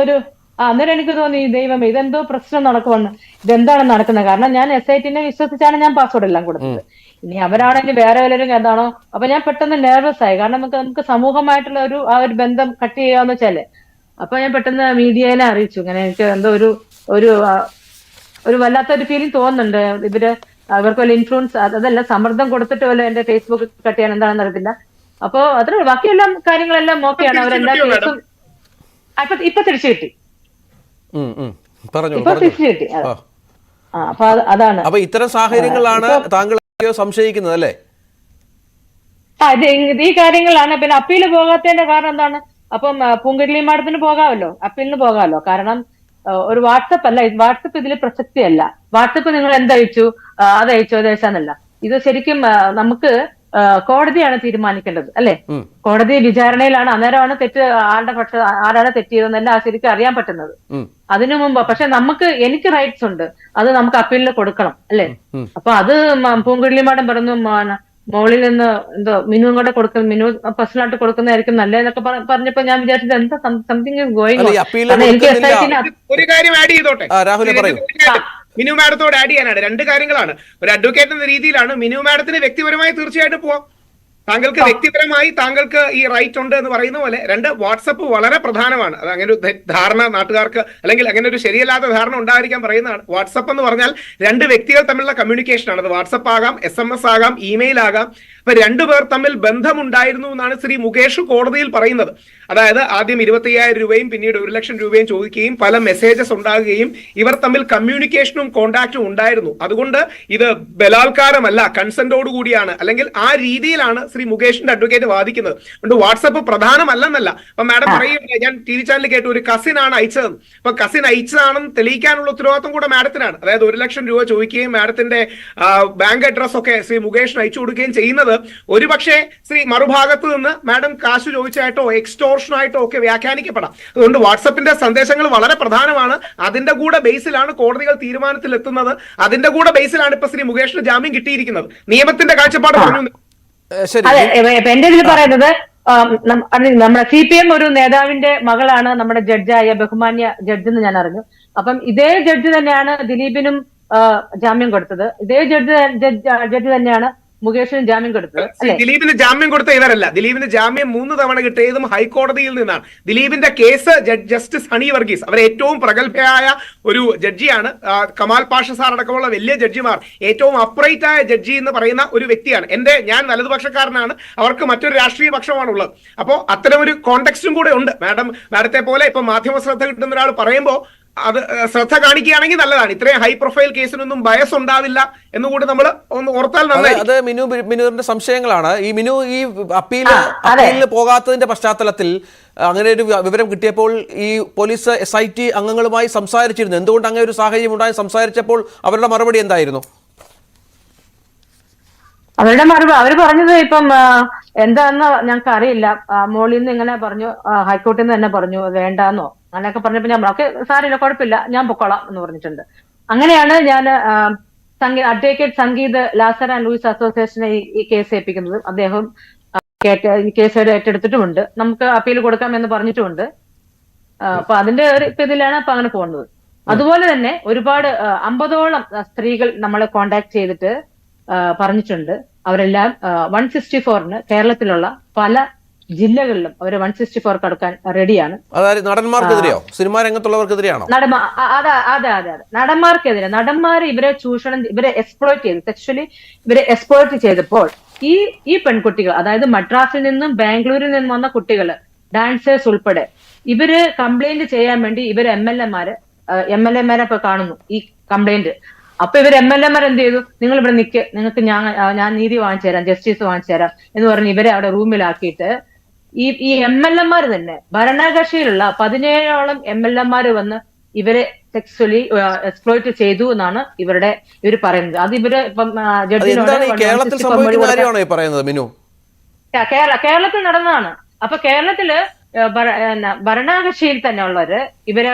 അന്നേരം എനിക്ക് തോന്നി, ദൈവമേ ഇതെന്തോ പ്രശ്നം നടക്കുമെന്ന്, ഇതെന്താണ് നടക്കുന്നത്. കാരണം ഞാൻ SIT-നെ വിശ്വസിച്ചാണ് ഞാൻ പാസ്വേഡ് എല്ലാം കൊടുത്തത്. ഇനി അവരാണെങ്കിൽ വേറെ വല്ലവരും എന്താണോ. അപ്പൊ ഞാൻ പെട്ടെന്ന് നെർവസ് ആയി. കാരണം നമുക്ക് സമൂഹമായിട്ടുള്ള ഒരു ബന്ധം കട്ട് ചെയ്യാന്ന് വെച്ചാല്. അപ്പൊ ഞാൻ പെട്ടെന്ന് മീഡിയനെ അറിയിച്ചു, ഇങ്ങനെ എനിക്ക് എന്തോ ഒരു ഒരു വല്ലാത്തൊരു ഫീലിംഗ് തോന്നുന്നുണ്ട്. അവർക്ക് വല്ല ഇൻഫ്ലുവൻസ്, അതല്ല സമ്മർദ്ദം കൊടുത്തിട്ട് വല്ല എന്റെ ഫേസ്ബുക്ക് കട്ട് ചെയ്യാൻ എന്താണെന്ന് അറിയത്തില്ല. അപ്പൊ അത്ര ബാക്കിയെല്ലാം കാര്യങ്ങളെല്ലാം ഓക്കെയാണ്. അവരെല്ലാ കേസും ഇപ്പൊ തിരിച്ചു കിട്ടി. ഇപ്പൊ തിരിച്ചു കിട്ടി. അപ്പൊ അതാണ്. അപ്പൊ ഇത്തരം സാഹചര്യങ്ങളാണ് താങ്കൾ സംശയിക്കുന്നത് അല്ലേ? ഈ കാര്യങ്ങളാണ്. പിന്നെ അപ്പീല് പോകാത്തതിന്റെ കാരണം എന്താണ്? അപ്പം പൂങ്കെട്ടിലി മാഡത്തിന് പോകാമല്ലോ, അപ്പീലിന് പോകാമല്ലോ. കാരണം ഒരു വാട്സപ്പ് അല്ല, വാട്സപ്പ് ഇതിൽ പ്രസക്തിയല്ല. വാട്സപ്പ് നിങ്ങൾ എന്തയച്ചു, അതയച്ചോ അതയച്ചാന്നല്ല. ഇത് ശരിക്കും നമുക്ക് കോടതിയാണ് തീരുമാനിക്കേണ്ടത് അല്ലെ? കോടതി വിചാരണയിലാണ്, അന്നേരമാണ് ആരാണ് തെറ്റ് ചെയ്തതെന്നെല്ലാം ശരിക്കും അറിയാൻ പറ്റുന്നത്. അതിനു മുമ്പ് പക്ഷെ എനിക്ക് റൈറ്റ്സ് ഉണ്ട്, അത് നമുക്ക് അപ്പീലിൽ കൊടുക്കണം അല്ലെ? അപ്പൊ അത് പൂങ്കുഴലി മാഡം പറഞ്ഞു മോളിൽ നിന്ന് എന്തോ മിനു കൂടെ കൊടുക്കുന്ന, മിനു പേഴ്സണലായിട്ട് കൊടുക്കുന്നതായിരിക്കും നല്ലതെന്നൊക്കെ പറഞ്ഞപ്പോ ഞാൻ വിചാരിച്ചത് എന്താ സംതിങ് ഈസ് ഗോയിങ് ഓൺ. എനിക്ക് ഒരു കാര്യം ആഡ് ചെയ്തോട്ടെ, മിനു മാഡത്തോട് ആഡ് ചെയ്യാനാണ്. 2 കാര്യങ്ങളാണ്. ഒരു അഡ്വക്കേറ്റ് എന്ന രീതിയിലാണ് മിനു മാഡത്തിന് വ്യക്തിപരമായി തീർച്ചയായിട്ടും പോവാം. താങ്കൾക്ക് വ്യക്തിപരമായി താങ്കൾക്ക് ഈ റൈറ്റ് ഉണ്ട് എന്ന് പറയുന്ന പോലെ. 2, വാട്സപ്പ് വളരെ പ്രധാനമാണ്. അത് അങ്ങനെ ഒരു ധാരണ നാട്ടുകാർക്ക്, അല്ലെങ്കിൽ അങ്ങനെ ഒരു ശരിയല്ലാത്ത ധാരണ ഉണ്ടായിരിക്കാൻ പറയുന്നതാണ്. വാട്സപ്പ് എന്ന് പറഞ്ഞാൽ 2 വ്യക്തികൾ തമ്മിലുള്ള കമ്മ്യൂണിക്കേഷൻ ആണ്. അത് വാട്സപ്പ് ആകാം, SMS ആകാം, ഇമെയിൽ ആകാം. അപ്പൊ 2 പേർ തമ്മിൽ ബന്ധമുണ്ടായിരുന്നു എന്നാണ് ശ്രീ മുകേഷ് കോടതിയിൽ പറയുന്നത്. അതായത് ആദ്യം 25,000 രൂപയും പിന്നീട് 1 ലക്ഷം രൂപയും ചോദിക്കുകയും പല മെസ്സേജസ് ഉണ്ടാകുകയും ഇവർ തമ്മിൽ കമ്മ്യൂണിക്കേഷനും കോണ്ടാക്റ്റും ഉണ്ടായിരുന്നു. അതുകൊണ്ട് ഇത് ബലാത്കാരമല്ല, കൺസെന്റോട് കൂടിയാണ്, അല്ലെങ്കിൽ ആ രീതിയിലാണ് ശ്രീ മുകേഷിന്റെ അഡ്വക്കേറ്റ് വാദിക്കുന്നത്. അതുകൊണ്ട് വാട്സപ്പ് പ്രധാനമല്ലെന്നല്ല. അപ്പൊ മാഡം പറയുന്നത് ഞാൻ TV ചാനലിൽ കേട്ടു, ഒരു കസിൻ ആണ് അയച്ചതെന്ന്. അപ്പൊ കസിൻ അയച്ചതാണെന്ന് തെളിയിക്കാനുള്ള ഉത്തരവാദിത്വം കൂടെ മാഡത്തിനാണ്. അതായത് 1 ലക്ഷം രൂപ ചോദിക്കുകയും മാഡത്തിന്റെ ബാങ്ക് അഡ്രസ് ഒക്കെ ശ്രീ മുകേഷിന് അയച്ചു കൊടുക്കുകയും ചെയ്യുന്നത് ഒരുപക്ഷെ ശ്രീ മറുഭാഗത്ത് നിന്ന് മാഡം കാശ് ചോദിച്ചായിട്ടോ എക്സ്റ്റോർഷനായിട്ടോ ഒക്കെ വ്യാഖ്യാനിക്കപ്പെടാം. അതുകൊണ്ട് വാട്സപ്പിന്റെ സന്ദേശങ്ങൾ വളരെ പ്രധാനമാണ്. അതിന്റെ കൂടെ ബേസിലാണ് കോടതികൾ തീരുമാനത്തിൽ എത്തുന്നത്. അതിന്റെ കൂടെ ബേസിലാണ് ഇപ്പൊ ശ്രീ മുകേഷിന് ജാമ്യം കിട്ടിയിരിക്കുന്നത്. നിയമത്തിന്റെ കാഴ്ചപ്പാട് പറഞ്ഞു. എന്റെ ഇതിൽ പറയുന്നത് നമ്മുടെ CPM ഒരു നേതാവിന്റെ മകളാണ് നമ്മുടെ ജഡ്ജായ ബഹുമാന്യ ജഡ്ജ് എന്ന് ഞാൻ അറിഞ്ഞു. അപ്പം ഇതേ ജഡ്ജ് തന്നെയാണ് ദിലീപിനും ജാമ്യം കൊടുത്തത്. ഇതേ ജഡ്ജ് തന്നെയാണ് മുകേഷിന് ജാമ്യം കൊടുത്തത്. ദിലീപിന് ജാമ്യം കൊടുത്ത ഇവരല്ല. ദിലീപിന് ജാമ്യം 3 തവണ കിട്ടിയതും ഹൈക്കോടതിയിൽ നിന്നാണ്. ദിലീപിന്റെ കേസ് ജസ്റ്റിസ് ഹണി വർഗീസ്, അവർ ഏറ്റവും പ്രഗത്ഭയായ ഒരു ജഡ്ജിയാണ്. കമാൽ പാഷ സാർ അടക്കമുള്ള വലിയ ജഡ്ജിമാർ, ഏറ്റവും അപ്രൈറ്റ് ആയ ജഡ്ജി എന്ന് പറയുന്ന ഒരു വ്യക്തിയാണ്. ഞാൻ വലതുപക്ഷക്കാരനാണ്, അവർക്ക് മറ്റൊരു രാഷ്ട്രീയ പക്ഷമാണുള്ളത്. അപ്പോൾ അത്തരം ഒരു കോണ്ടെക്സ്റ്റും കൂടെ ഉണ്ട്. മാഡത്തെ പോലെ ഇപ്പൊ മാധ്യമ ശ്രദ്ധ കിട്ടുന്ന ഒരാൾ പറയുമ്പോൾ അത് ശ്രദ്ധ കാണിക്കുകയാണെങ്കിൽ നല്ലതാണ്. ഇത്രയും ഹൈ പ്രൊഫൈൽ കേസിനൊന്നും ബയസ് ഉണ്ടാവില്ല എന്നുകൂടി നമ്മൾ ഒന്ന് ഓർത്താൽ നന്നായി. അത് മിനുവിന്റെ സംശയങ്ങളാണ്. ഈ മിനു ഈ അപ്പീലിന് പോകാത്തതിന്റെ പശ്ചാത്തലത്തിൽ അങ്ങനെ ഒരു വിവരം കിട്ടിയപ്പോൾ ഈ പോലീസ് SIT അംഗങ്ങളുമായി സംസാരിച്ചിരുന്നു. എന്തുകൊണ്ട് അങ്ങനെ ഒരു സാഹചര്യം ഉണ്ടായി? സംസാരിച്ചപ്പോൾ അവരുടെ മറുപടി എന്തായിരുന്നു? അവര് പറഞ്ഞത് ഇപ്പം എന്താന്ന് ഞങ്ങൾക്ക് അറിയില്ല. മോളിൽ നിന്ന് ഇങ്ങനെ പറഞ്ഞു, ഹൈക്കോടതിയിൽ നിന്ന് തന്നെ പറഞ്ഞു വേണ്ടാന്നോ അങ്ങനെയൊക്കെ പറഞ്ഞപ്പോ ഞാൻ ഓക്കെ സാരില്ല കുഴപ്പമില്ല ഞാൻ പൊക്കോളാം എന്ന് പറഞ്ഞിട്ടുണ്ട്. അങ്ങനെയാണ് ഞാൻ അഡ്വക്കേറ്റ് സംഗീത് ലാസർ ആൻഡ് ലൂയിസ് അസോസിയേഷനെ ഈ കേസ് ഏൽപ്പിക്കുന്നത്. അദ്ദേഹം ഈ കേസ് ഏറ്റെടുത്തിട്ടുമുണ്ട്. നമുക്ക് അപ്പീൽ കൊടുക്കാമെന്ന് പറഞ്ഞിട്ടുമുണ്ട്. അപ്പൊ അതിന്റെ ഒരു ഇതിലാണ് അപ്പൊ അങ്ങനെ പോകുന്നത്. അതുപോലെ തന്നെ ഒരുപാട് 50ഓളം സ്ത്രീകൾ നമ്മളെ കോണ്ടാക്ട് ചെയ്തിട്ട് പറഞ്ഞിട്ടുണ്ട്. അവരെല്ലാം 164 കേരളത്തിലുള്ള പല ജില്ലകളിലും അവർ 164 കടക്കാൻ റെഡിയാണ്. അതായത് നടന്മാർക്കെതിരെയോ സിനിമാ രംഗത്തുള്ളവർക്കെതിരെയാണോ? അതെ നടന്മാർക്കെതിരെ. നടന്മാർ ഇവരെ ഇവരെ എക്സ്പ്ലോയിറ്റ് ചെയ്തു, സെക്ഷലി ഇവരെ എക്സ്പ്ലോയിറ്റ് ചെയ്തപ്പോൾ ഈ പെൺകുട്ടികൾ, അതായത് മദ്രാസിൽ നിന്നും ബാംഗ്ലൂരിൽ നിന്നും വന്ന കുട്ടികൾ, ഡാൻസേഴ്സ് ഉൾപ്പെടെ, ഇവര് കംപ്ലൈന്റ് ചെയ്യാൻ വേണ്ടി ഇവര് MLA-മാരെ ഇപ്പൊ കാണുന്നു ഈ കംപ്ലൈന്റ്. അപ്പൊ ഇവർ MLA-മാർ എന്ത് ചെയ്തു? നിങ്ങൾ ഇവിടെ നിൽക്ക്, നിങ്ങൾക്ക് ഞാൻ നീതി വാങ്ങിച്ചു തരാം, ജസ്റ്റിസ് വാങ്ങിച്ചു തരാം എന്ന് പറഞ്ഞ് ഇവരെ അവിടെ റൂമിലാക്കിയിട്ട് ഈ MLA-മാർ തന്നെ ഭരണകക്ഷിയിലുള്ള 17ഓളം MLA-മാർ വന്ന് ഇവരെ സെക്സ്വലി എക്സ്പ്ലോയിറ്റ് ചെയ്തു എന്നാണ് ഇവർ പറയുന്നത്. അത് ഇവര് ഇപ്പം കേരളത്തിൽ നടന്നതാണ്. അപ്പൊ കേരളത്തില് ഭരണകക്ഷിയിൽ തന്നെ ഉള്ളവര് ഇവരെ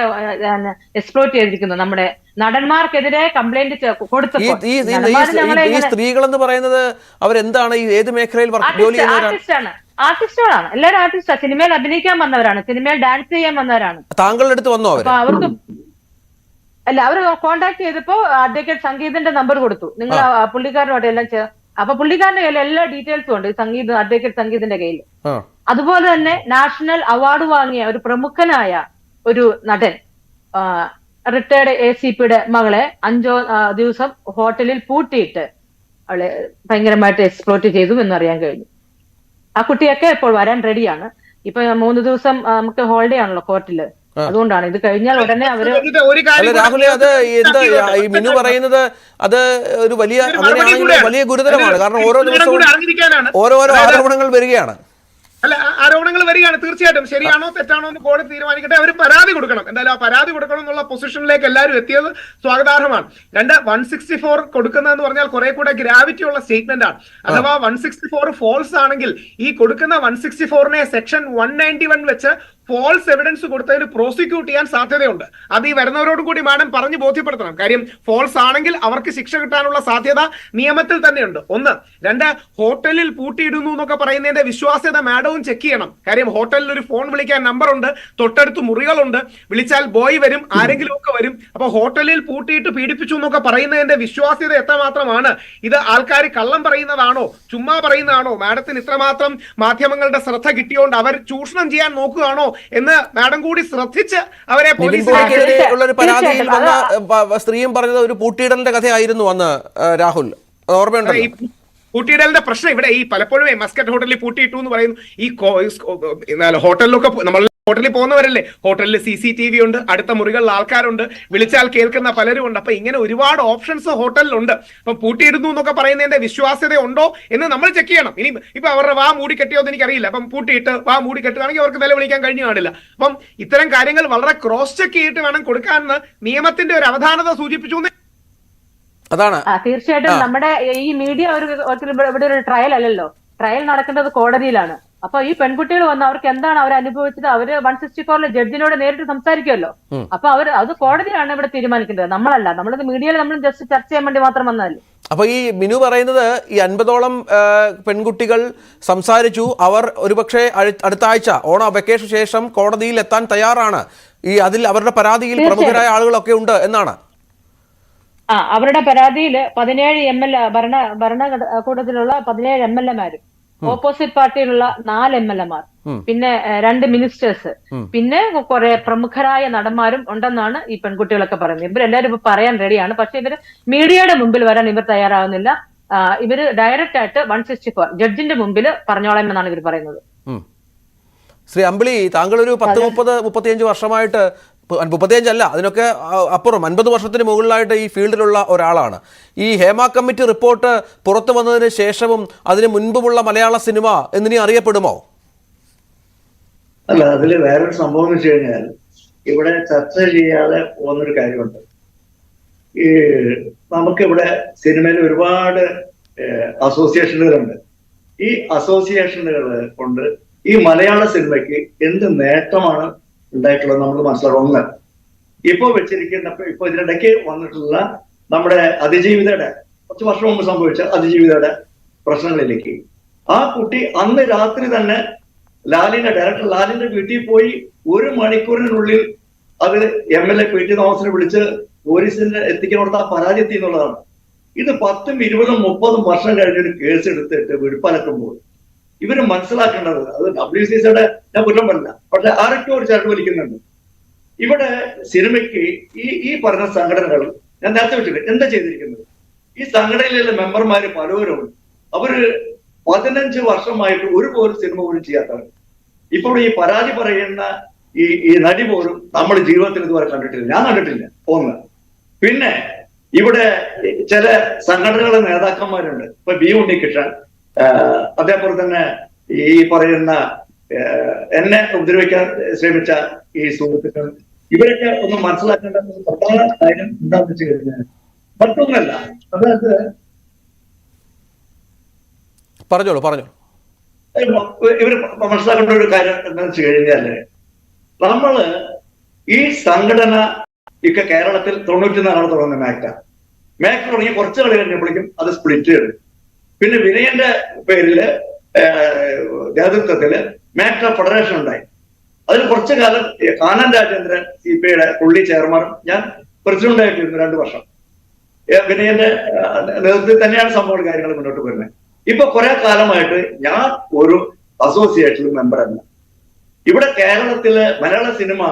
എക്സ്പ്ലോയിറ്റ് ചെയ്തിരിക്കുന്നു. നമ്മുടെ നടന്മാർക്കെതിരെ കംപ്ലൈന്റ് കൊടുത്തപ്പോൾ ഈ സ്ത്രീകൾ എന്ന് പറയുന്നത് അവരെന്താണ്, ഏത് മേഖലയിൽ ആർട്ടിസ്റ്റുകളാണ്. എല്ലാവരും ആർട്ടിസ്റ്റാണ്. സിനിമയിൽ അഭിനയിക്കാൻ വന്നവരാണ്, സിനിമയിൽ ഡാൻസ് ചെയ്യാൻ വന്നവരാണ്. താങ്കളുടെ അടുത്ത് വന്നോ? അപ്പൊ അവർക്ക് അല്ല, അവര് കോണ്ടാക്ട് ചെയ്തപ്പോ അഡ്വക്കേറ്റ് സംഗീതിന്റെ നമ്പർ കൊടുത്തു. നിങ്ങൾ പുള്ളിക്കാരനോട് എല്ലാം അപ്പൊ പുള്ളിക്കാരന്റെ കയ്യിൽ എല്ലാ ഡീറ്റെയിൽസും ഉണ്ട്, അഡ്വക്കേറ്റ് സംഗീതിന്റെ കയ്യിൽ. അതുപോലെ തന്നെ നാഷണൽ അവാർഡ് വാങ്ങിയ ഒരു പ്രമുഖനായ ഒരു നടൻ റിട്ടയർഡ് ACPയുടെ മകളെ 5 ദിവസം ഹോട്ടലിൽ പൂട്ടിയിട്ട് അവളെ ഭയങ്കരമായിട്ട് എക്സ്പ്ലോയിറ്റ് ചെയ്തു എന്നറിയാൻ കഴിഞ്ഞു. ആ കുട്ടിയൊക്കെ ഇപ്പോൾ വരാൻ റെഡിയാണ്. ഇപ്പൊ 3 ദിവസം നമുക്ക് ഹോളിഡേ ആണല്ലോ കോർട്ടില്, അതുകൊണ്ടാണ്. ഇത് കഴിഞ്ഞാൽ ഉടനെ അവര് രാഹുൽ, അത് എന്താ ഈ മിനു പറയുന്നത്, അത് ഒരു വലിയ അങ്ങനെയാണെങ്കിൽ വലിയ ഗുരുതരമാണ്. കാരണം ഓരോ ദിവസവും ഓരോരോ ആരോപണങ്ങൾ വരികയാണ്. അല്ല, ആരോപണങ്ങൾ വരികയാണ്. തീർച്ചയായിട്ടും ശരിയാണോ തെറ്റാണോ എന്ന് കോടതി തീരുമാനിക്കട്ടെ. അവർ പരാതി കൊടുക്കണം. എന്തായാലും ആ പരാതി കൊടുക്കണം എന്നുള്ള പൊസിഷനിലേക്ക് എല്ലാവരും എത്തിയത് സ്വാഗതാർഹമാണ്. 164 കൊടുക്കുന്നതെന്ന് പറഞ്ഞാൽ കുറെ കൂടെ ഗ്രാവിറ്റി ഉള്ള സ്റ്റേറ്റ്മെന്റ് ആണ്. അഥവാ 164 ഫോൾസ് ആണെങ്കിൽ ഈ കൊടുക്കുന്ന 164നെ സെക്ഷൻ 191 വെച്ച് ഫോൾസ് എവിഡൻസ് കൊടുത്തതിന് പ്രോസിക്യൂട്ട് ചെയ്യാൻ സാധ്യതയുണ്ട്. അത് ഈ വരുന്നവരോടും കൂടി മാഡം പറഞ്ഞു ബോധ്യപ്പെടുത്തണം. കാര്യം ഫോൾസ് ആണെങ്കിൽ അവർക്ക് ശിക്ഷ കിട്ടാനുള്ള സാധ്യത നിയമത്തിൽ തന്നെയുണ്ട്. 1. 2, ഹോട്ടലിൽ പൂട്ടിയിടുന്നു എന്നൊക്കെ പറയുന്നതിന്റെ വിശ്വാസ്യത മാഡവും ചെക്ക് ചെയ്യണം. കാര്യം ഹോട്ടലിൽ ഒരു ഫോൺ വിളിക്കാൻ നമ്പർ ഉണ്ട്, തൊട്ടടുത്ത് മുറികളുണ്ട്, വിളിച്ചാൽ ബോയ് വരും, ആരെങ്കിലും ഒക്കെ വരും. അപ്പൊ ഹോട്ടലിൽ പൂട്ടിയിട്ട് പീഡിപ്പിച്ചു എന്നൊക്കെ പറയുന്നതിന്റെ വിശ്വാസ്യത എത്രമാത്രമാണ്? ഇത് ആൾക്കാർ കള്ളം പറയുന്നതാണോ, ചുമ്മാ പറയുന്നതാണോ? മാഡത്തിന് ഇത്രമാത്രം മാധ്യമങ്ങളുടെ ശ്രദ്ധ കിട്ടിയോണ്ട് അവർ ചൂഷണം ചെയ്യാൻ നോക്കുകയാണോ എന്ന് മാഡം കൂടി ശ്രദ്ധിച്ച് അവരെ ഉള്ളൊരു പരാതിയിൽ വന്ന സ്ത്രീയും പറഞ്ഞത് ഒരു പൂട്ടിയിടലിന്റെ കഥയായിരുന്നു അന്ന്. രാഹുൽ, ഓർമ്മയുണ്ടോ? പൂട്ടിയിടലിന്റെ പ്രശ്നം ഇവിടെ ഈ പലപ്പോഴും മസ്കറ്റ് ഹോട്ടലിൽ പൂട്ടിയിട്ടു എന്ന് പറയുന്നു. ഈ ഹോട്ടലിലൊക്കെ നമ്മൾ ഹോട്ടലിൽ പോകുന്നവരല്ലേ, ഹോട്ടലിൽ CCTV ഉണ്ട്, അടുത്ത മുറികളിൽ ആൾക്കാരുണ്ട്, വിളിച്ചാൽ കേൾക്കുന്ന പലരും ഉണ്ട്. അപ്പൊ ഇങ്ങനെ ഒരുപാട് ഓപ്ഷൻസ് ഹോട്ടലിലുണ്ട്. അപ്പം പൂട്ടിയിടുന്നു എന്നൊക്കെ പറയുന്നതിന്റെ വിശ്വാസ്യത ഉണ്ടോ എന്ന് നമ്മൾ ചെക്ക് ചെയ്യണം. ഇനി ഇപ്പൊ അവരുടെ വാ മൂടി കെട്ടിയോ എന്ന് എനിക്കറിയില്ല. അപ്പം പൂട്ടിയിട്ട് വാ മൂടി കെട്ടുകയാണെങ്കിൽ അവർക്ക് നിലവിളിക്കാൻ കഴിഞ്ഞു കാണില്ല. അപ്പം ഇത്തരം കാര്യങ്ങൾ വളരെ ക്രോസ് ചെക്ക് ചെയ്തിട്ട് വേണം കൊടുക്കാമെന്ന് നിയമത്തിന്റെ ഒരു അവധാനത സൂചിപ്പിച്ചു. അതാണ് തീർച്ചയായിട്ടും നമ്മുടെ ഈ മീഡിയ ഇവിടെ ഒരു ട്രയൽ അല്ലല്ലോ, ട്രയൽ നടക്കേണ്ടത് കോടതിയിലാണ്. അപ്പൊ ഈ പെൺകുട്ടികൾ വന്ന് അവർക്ക് എന്താണ് അവർ അനുഭവിച്ചത് അവര് 164 ജഡ്ജിനോട് നേരിട്ട് സംസാരിക്കുമല്ലോ. അപ്പൊ അത് കോടതിയാണ് ഇവിടെ തീരുമാനിക്കേണ്ടത്, നമ്മളല്ല. നമ്മളത് മീഡിയയിൽ നമ്മൾ ജസ്റ്റ് ചർച്ച ചെയ്യാൻ വേണ്ടി മാത്രം വന്നതല്ലേ. അപ്പൊ ഈ മിനു പറയുന്നത് ഈ 50ഓളം പെൺകുട്ടികൾ സംസാരിച്ചു. അവർ ഒരുപക്ഷെ അടുത്ത ആഴ്ച ഓണം വെക്കേഷൻ ശേഷം കോടതിയിൽ എത്താൻ തയ്യാറാണ്. അതിൽ അവരുടെ പരാതിയിൽ പ്രമുഖരായ ആളുകളൊക്കെ ഉണ്ട് എന്നാണ്. അവരുടെ പരാതിയിൽ 17 MLA ഭരണകൂടത്തിലുള്ള 17 MLAമാരും ഓപ്പോസിറ്റ് പാർട്ടിയിലുള്ള 4 MLAമാർ, പിന്നെ 2 മിനിസ്റ്റേഴ്സ്, പിന്നെ കുറെ പ്രമുഖരായ നടന്മാരും ഉണ്ടെന്നാണ് ഈ പെൺകുട്ടികളൊക്കെ പറയുന്നത്. ഇവരെല്ലാവരും ഇപ്പൊ പറയാൻ റെഡിയാണ്. പക്ഷെ ഇവര് മീഡിയയുടെ മുമ്പിൽ വരാൻ ഇവർ തയ്യാറാവുന്നില്ല. ഇവര് ഡയറക്റ്റ് ആയിട്ട് 164 ജഡ്ജിന്റെ മുമ്പിൽ പറഞ്ഞോളാം എന്നാണ് ഇവർ പറയുന്നത്. ശ്രീ അമ്പിളി, താങ്കൾ ഒരു 30-35 വർഷമായിട്ട്, 35 അല്ല അതിനൊക്കെ അപ്പുറം 50 വർഷത്തിന് മുകളിലായിട്ട് ഈ ഫീൽഡിലുള്ള ഒരാളാണ്. ഈ ഹേമ കമ്മിറ്റി റിപ്പോർട്ട് പുറത്തു വന്നതിന് ശേഷവും അതിന് മുൻപുമുള്ള മലയാള സിനിമ എന്നിനി അറിയപ്പെടുമോ? അല്ല, അതിൽ വേറൊരു സംഭവം എന്ന് വെച്ച് കഴിഞ്ഞാൽ ഇവിടെ ചർച്ച ചെയ്യാതെ പോകുന്നൊരു കാര്യമുണ്ട്. ഈ നമുക്കിവിടെ സിനിമയിൽ ഒരുപാട് അസോസിയേഷനുകളുണ്ട്. ഈ അസോസിയേഷനുകൾ കൊണ്ട് ഈ മലയാള സിനിമയ്ക്ക് എന്ത് നേട്ടമാണ് ഉണ്ടായിട്ടുള്ളത് നമ്മൾ മനസ്സിലാക്കണം. 1, ഇപ്പൊ ഇതിനിടയ്ക്ക് വന്നിട്ടുള്ള നമ്മുടെ അതിജീവിതയുടെ കുറച്ച് വർഷം മുമ്പ് സംഭവിച്ച അതിജീവിതയുടെ പ്രശ്നങ്ങളിലേക്ക് ആ കുട്ടി അന്ന് രാത്രി തന്നെ ഡയറക്ടർ ലാലിന്റെ വീട്ടിൽ പോയി 1 മണിക്കൂറിനുള്ളിൽ അത് MLA PT തോമസിനെ വിളിച്ച് പോലീസിന് എത്തിക്കാൻ ആ പരാതി എത്തി എന്നുള്ളതാണ്. ഇത് 10, 20, 30 വർഷം കഴിഞ്ഞൊരു കേസ് എടുത്തിട്ട് വെടിപ്പാലക്കുമ്പോൾ ഇവര് മനസ്സിലാക്കേണ്ടത്, അത് WCCയുടെ ഞാൻ കുറ്റം പറഞ്ഞില്ല, പക്ഷെ ആരൊക്കെ ഒരു ചരട് വലിക്കുന്നുണ്ട്. ഇവിടെ സിനിമയ്ക്ക് ഈ പറഞ്ഞ സംഘടനകൾ ഞാൻ നേരത്തെ വെച്ചിട്ട് എന്താ ചെയ്തിരിക്കുന്നത്? ഈ സംഘടനയിലെ മെമ്പർമാര് പലവരും അവര് 15 വർഷമായിട്ട് ഒരു സിനിമ പോലും ചെയ്യാത്തവർ. ഇപ്പോൾ ഈ പരാതി പറയുന്ന ഈ നടി പോലും നമ്മൾ ജീവിതത്തിൽ ഇതുവരെ കണ്ടിട്ടില്ല, ഞാൻ കണ്ടിട്ടില്ല. 1. പിന്നെ ഇവിടെ ചില സംഘടനകളുടെ നേതാക്കന്മാരുണ്ട്. ഇപ്പൊ B. ഉണ്ണികൃഷ്ണൻ, അതേപോലെ തന്നെ ഈ പറയുന്ന എന്നെ ഉപദ്രവിക്കാൻ ശ്രമിച്ച ഈ സുഹൃത്തുക്കൾ, ഇവരൊക്കെ ഒന്ന് മനസ്സിലാക്കേണ്ട പ്രധാന കാര്യം എന്താണെന്ന് വെച്ച് കഴിഞ്ഞാൽ മറ്റൊന്നല്ല, അതായത് പറഞ്ഞോളൂ. ഇവർ മനസ്സിലാക്കേണ്ട ഒരു കാര്യം എന്താണെന്ന് വെച്ച് കഴിഞ്ഞാല് നമ്മള് ഈ സംഘടന ഒക്കെ കേരളത്തിൽ 94 തുടങ്ങുന്ന മേക്ട തുടങ്ങി കുറച്ച് കളി കഴിഞ്ഞപ്പോഴേക്കും അത് സ്പ്ലിറ്റ് ചെയ്തു. പിന്നെ വിനയന്റെ പേരില് നേതൃത്വത്തില് മേക്ട ഫെഡറേഷൻ ഉണ്ടായി. അതിൽ കുറച്ചു കാലം കാനൻ രാജേന്ദ്രൻ CPIയുടെ പുള്ളി ചെയർമാനും ഞാൻ പ്രസിഡന്റ് ആയിട്ടിരുന്നു 2 വർഷം. വിനയന്റെ നേതൃത്വത്തിൽ തന്നെയാണ് സംഭവ കാര്യങ്ങൾ മുന്നോട്ട് വരുന്നത്. ഇപ്പൊ കുറെ കാലമായിട്ട് ഞാൻ ഒരു അസോസിയേഷനിൽ മെമ്പറല്ല. ഇവിടെ കേരളത്തിലെ മലയാള സിനിമ